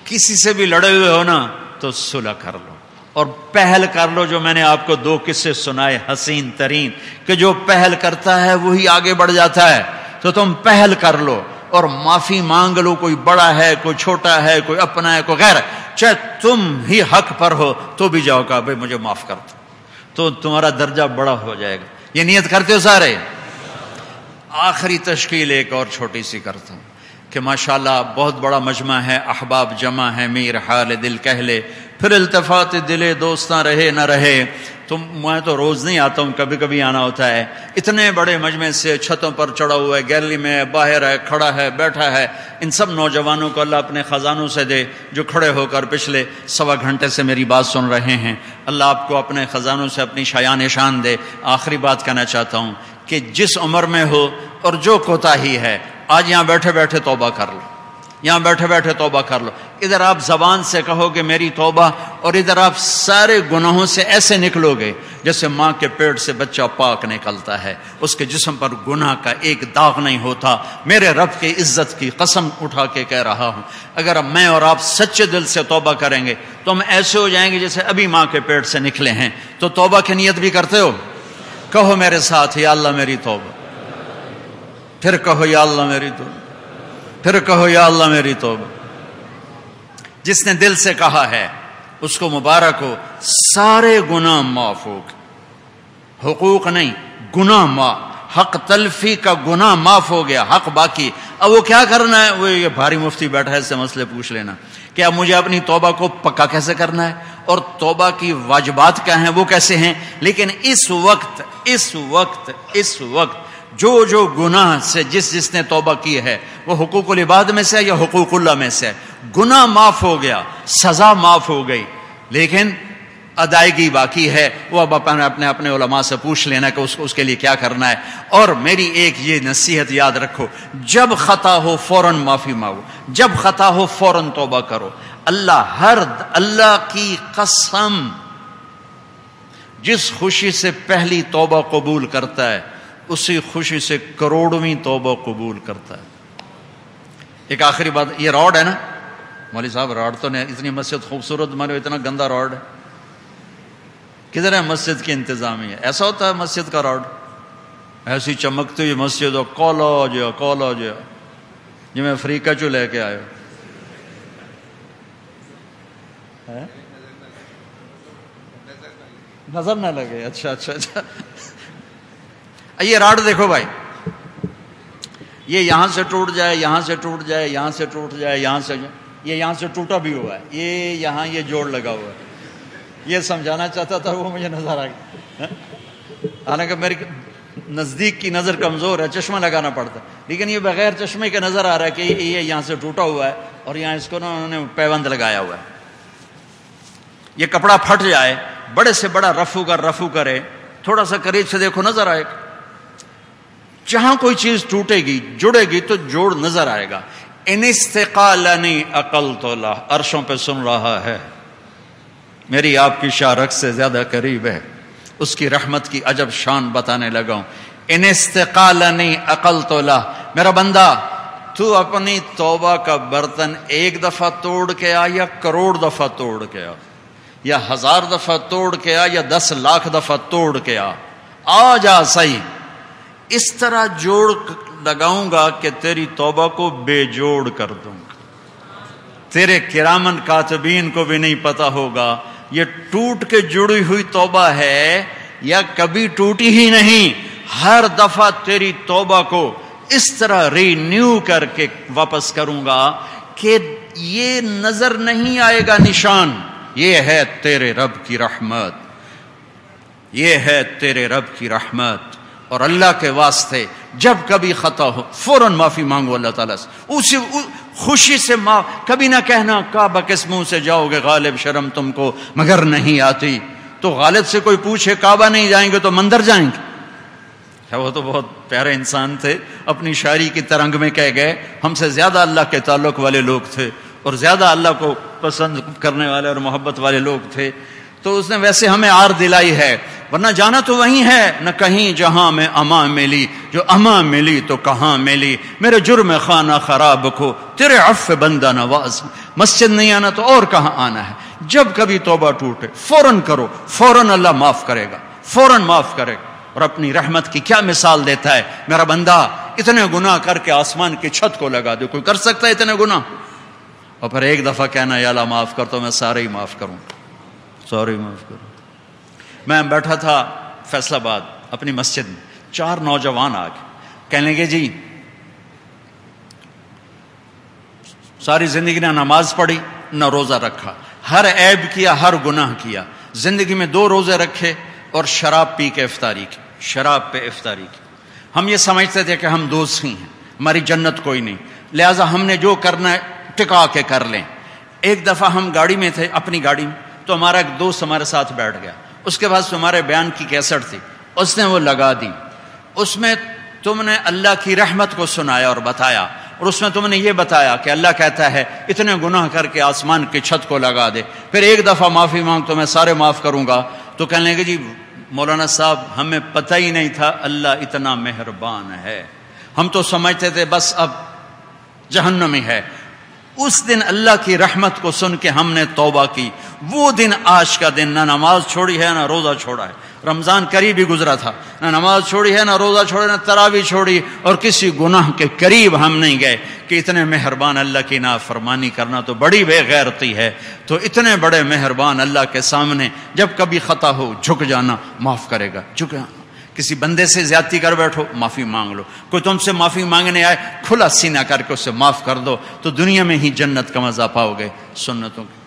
کسی سے بھی لڑے ہوئے ہو نا تو صلح کر لو اور پہل کر لو۔ جو میں نے آپ کو 2 قصے سنائے حسین ترین، کہ جو پہل کرتا ہے وہی آگے بڑھ جاتا ہے، تو تم پہل کر لو اور معافی مانگ لو، کوئی بڑا ہے کوئی چھوٹا ہے کوئی اپنا ہے کوئی غیر، چاہے تم ہی حق پر ہو تو بھی جاؤ کہا بھائی مجھے معاف کر دو، تو تمہارا درجہ بڑا ہو جائے گا۔ یہ نیت کرتے ہو سارے؟ آخری تشکیل ایک اور چھوٹی سی کرتا ہوں کہ ماشاءاللہ بہت بڑا مجمع ہے، احباب جمع ہے، میر حال دل کہہ لے، پھر التفات دلے دوستاں رہے نہ رہے۔ میں تو روز نہیں آتا ہوں، کبھی کبھی آنا ہوتا ہے۔ اتنے بڑے مجمع سے چھتوں پر چڑھا ہوا ہے، گیلری میں ہے، باہر ہے، کھڑا ہے، بیٹھا ہے، ان سب نوجوانوں کو اللہ اپنے خزانوں سے دے جو کھڑے ہو کر پچھلے 1.25 گھنٹے سے میری بات سن رہے ہیں۔ اللہ آپ کو اپنے خزانوں سے اپنی شایان شان دے۔ آخری بات کہنا چاہتا ہوں کہ جس عمر میں ہو اور جو کوتاہی ہے، آج یہاں بیٹھے بیٹھے توبہ کر لو، یہاں بیٹھے بیٹھے توبہ کر لو۔ ادھر آپ زبان سے کہو کہ میری توبہ، اور ادھر آپ سارے گناہوں سے ایسے نکلو گے جیسے ماں کے پیٹ سے بچہ پاک نکلتا ہے، اس کے جسم پر گناہ کا ایک داغ نہیں ہوتا۔ میرے رب کی عزت کی قسم اٹھا کے کہہ رہا ہوں، اگر میں اور آپ سچے دل سے توبہ کریں گے تو ہم ایسے ہو جائیں گے جیسے ابھی ماں کے پیٹ سے نکلے ہیں۔ تو توبہ کی نیت بھی کرتے ہو؟ کہو میرے ساتھ، یا اللہ میری توبہ، پھر کہو یا اللہ میری توبہ، پھر کہو یا اللہ میری توبہ۔ جس نے دل سے کہا ہے اس کو مبارک ہو، سارے گناہ معاف ہو گئے، حقوق نہیں گناہ معاف، حق تلفی کا گناہ معاف ہو گیا، حق باقی۔ اب وہ کیا کرنا ہے؟ وہ یہ بھاری مفتی بیٹھا ہے، اس سے مسئلے پوچھ لینا کہ اب مجھے اپنی توبہ کو پکا کیسے کرنا ہے اور توبہ کی واجبات کیا ہیں، وہ کیسے ہیں۔ لیکن اس وقت جو گناہ سے جس نے توبہ کی ہے وہ حقوق العباد میں سے ہے یا حقوق اللہ میں سے ہے؟ گناہ معاف ہو گیا، سزا معاف ہو گئی، لیکن ادائیگی باقی ہے۔ وہ اب اپنے علماء سے پوچھ لینا کہ اس کے لیے کیا کرنا ہے۔ اور میری ایک یہ نصیحت یاد رکھو، جب خطا ہو فوراً معافی مانگو، جب خطا ہو فوراً توبہ کرو۔ اللہ کی قسم، جس خوشی سے پہلی توبہ قبول کرتا ہے اسی خوشی سے کروڑویں توبہ قبول کرتا ہے۔ ایک آخری بات، یہ راڈ ہے نا مولوی صاحب، راڈ تو نہیں، اتنی مسجد خوبصورت مارے، اتنا گندا راڈ ہے، کدھر ہے مسجد کی انتظامیہ؟ ایسا ہوتا ہے مسجد کا راڈ، ایسی چمکتی ہوئی مسجد ہو، کالج جو میں افریقہ چو لے کے آئے نظر نہ لگے۔ اچھا یہ راڈ دیکھو بھائی، یہ یہاں سے ٹوٹ جائے، یہاں سے ٹوٹ جائے، یہاں سے ٹوٹ جائے، یہاں سے ٹوٹا بھی ہوا ہے، یہ یہاں یہ جوڑ لگا ہوا ہے۔ یہ سمجھانا چاہتا تھا، وہ مجھے نظر آ گیا، حالانکہ میری نزدیک کی نظر کمزور ہے، چشمہ لگانا پڑتا ہے، لیکن یہ بغیر چشمے کے نظر آ رہا ہے کہ یہ یہاں سے ٹوٹا ہوا ہے اور یہاں اس کو انہوں نے پیوند لگایا ہوا ہے۔ یہ کپڑا پھٹ جائے، بڑے سے بڑا رفو کرے، تھوڑا سا قریب سے دیکھو نظر آئے گا۔ جہاں کوئی چیز ٹوٹے گی جڑے گی تو جوڑ نظر آئے گا۔ ان استقالنی عقلت له، عرشوں پہ سن رہا ہے، میری آپ کی شارک سے زیادہ قریب ہے، اس کی رحمت کی عجب شان بتانے لگا ہوں۔ ان استقالنی عقلت له، میرا بندہ تو اپنی توبہ کا برتن 1 دفعہ توڑ کے آ یا کروڑ دفعہ توڑ کے آ، یا 1000 دفعہ توڑ کے آ یا 10 لاکھ دفعہ توڑ کے آ جا صحیح، اس طرح جوڑ لگاؤں گا کہ تیری توبہ کو بے جوڑ کر دوں گا، تیرے کرامن کاتبین کو بھی نہیں پتا ہوگا یہ ٹوٹ کے جڑی ہوئی توبہ ہے یا کبھی ٹوٹی ہی نہیں۔ ہر دفعہ تیری توبہ کو اس طرح رینیو کر کے واپس کروں گا کہ یہ نظر نہیں آئے گا نشان۔ یہ ہے تیرے رب کی رحمت، یہ ہے تیرے رب کی رحمت۔ اور اللہ کے واسطے جب کبھی خطا ہو فوراً معافی مانگو اللہ تعالیٰ سے، اسی خوشی سے کبھی نہ کہنا کعبہ کس منہ سے جاؤ گے غالب، شرم تم کو مگر نہیں آتی۔ تو غالب سے کوئی پوچھے کعبہ نہیں جائیں گے تو مندر جائیں گے؟ وہ تو بہت پیارے انسان تھے، اپنی شاعری کی ترنگ میں کہہ گئے ہم سے زیادہ اللہ کے تعلق والے لوگ تھے اور زیادہ اللہ کو پسند کرنے والے اور محبت والے لوگ تھے، تو اس نے ویسے ہمیں آر دلائی ہے، ورنہ جانا تو وہیں ہے، نہ کہیں جہاں میں اما ملی، جو اما ملی تو کہاں ملی، میرے جرم خانہ خراب کو تیرے عفو بندہ نواز، مسجد نہیں آنا تو اور کہاں آنا ہے، جب کبھی توبہ ٹوٹے فوراً کرو، فوراً اللہ معاف کرے گا، فوراً معاف کرے گا۔ اور اپنی رحمت کی کیا مثال دیتا ہے، میرا بندہ اتنے گناہ کر کے آسمان کی چھت کو لگا دے، کوئی کر سکتا ہے اتنے گناہ؟ اور پھر ایک دفعہ کہنا یا اللہ معاف کر تو میں سارے ہی معاف کروں، سارے ہی معاف کروں۔ میں بیٹھا تھا فیصل آباد اپنی مسجد میں، 4 نوجوان آ کے کہنے لگے جی ساری زندگی نہ نماز پڑھی نہ روزہ رکھا، ہر عیب کیا، ہر گناہ کیا، زندگی میں 2 روزے رکھے اور شراب پی کے افطاری کی، شراب پہ افطاری کی۔ ہم یہ سمجھتے تھے کہ ہم دوست ہی ہیں، ہماری جنت کوئی نہیں، لہٰذا ہم نے جو کرنا ہے ٹکا کے کر لیں۔ ایک دفعہ ہم گاڑی میں تھے، اپنی گاڑی میں، تو ہمارا ایک دوست ہمارے ساتھ بیٹھ گیا، اس کے پاس تمہارے بیان کی کیسٹ تھی، اس نے وہ لگا دی، اس میں تم نے اللہ کی رحمت کو سنایا اور بتایا، اور اس میں تم نے یہ بتایا کہ اللہ کہتا ہے اتنے گناہ کر کے آسمان کی چھت کو لگا دے، پھر ایک دفعہ معافی مانگ تو میں سارے معاف کروں گا۔ تو کہنے لگے جی مولانا صاحب ہمیں پتہ ہی نہیں تھا اللہ اتنا مہربان ہے، ہم تو سمجھتے تھے بس اب جہنمی ہے۔ اس دن اللہ کی رحمت کو سن کے ہم نے توبہ کی، وہ دن آج کا دن، نہ نماز چھوڑی ہے نہ روزہ چھوڑا ہے، رمضان قریب ہی گزرا تھا، نہ نماز چھوڑی ہے نہ روزہ چھوڑے نہ تراویح چھوڑی، اور کسی گناہ کے قریب ہم نہیں گئے کہ اتنے مہربان اللہ کی نافرمانی کرنا تو بڑی بے غیرتی ہے۔ تو اتنے بڑے مہربان اللہ کے سامنے جب کبھی خطا ہو جھک جانا، معاف کرے گا، جھک جانا۔ کسی بندے سے زیادتی کر بیٹھو، معافی مانگ لو، کوئی تم سے معافی مانگنے آئے کھلا سینہ کر کے اسے معاف کر دو، تو دنیا میں ہی جنت کا مزہ پاؤ گے سنتوں کے۔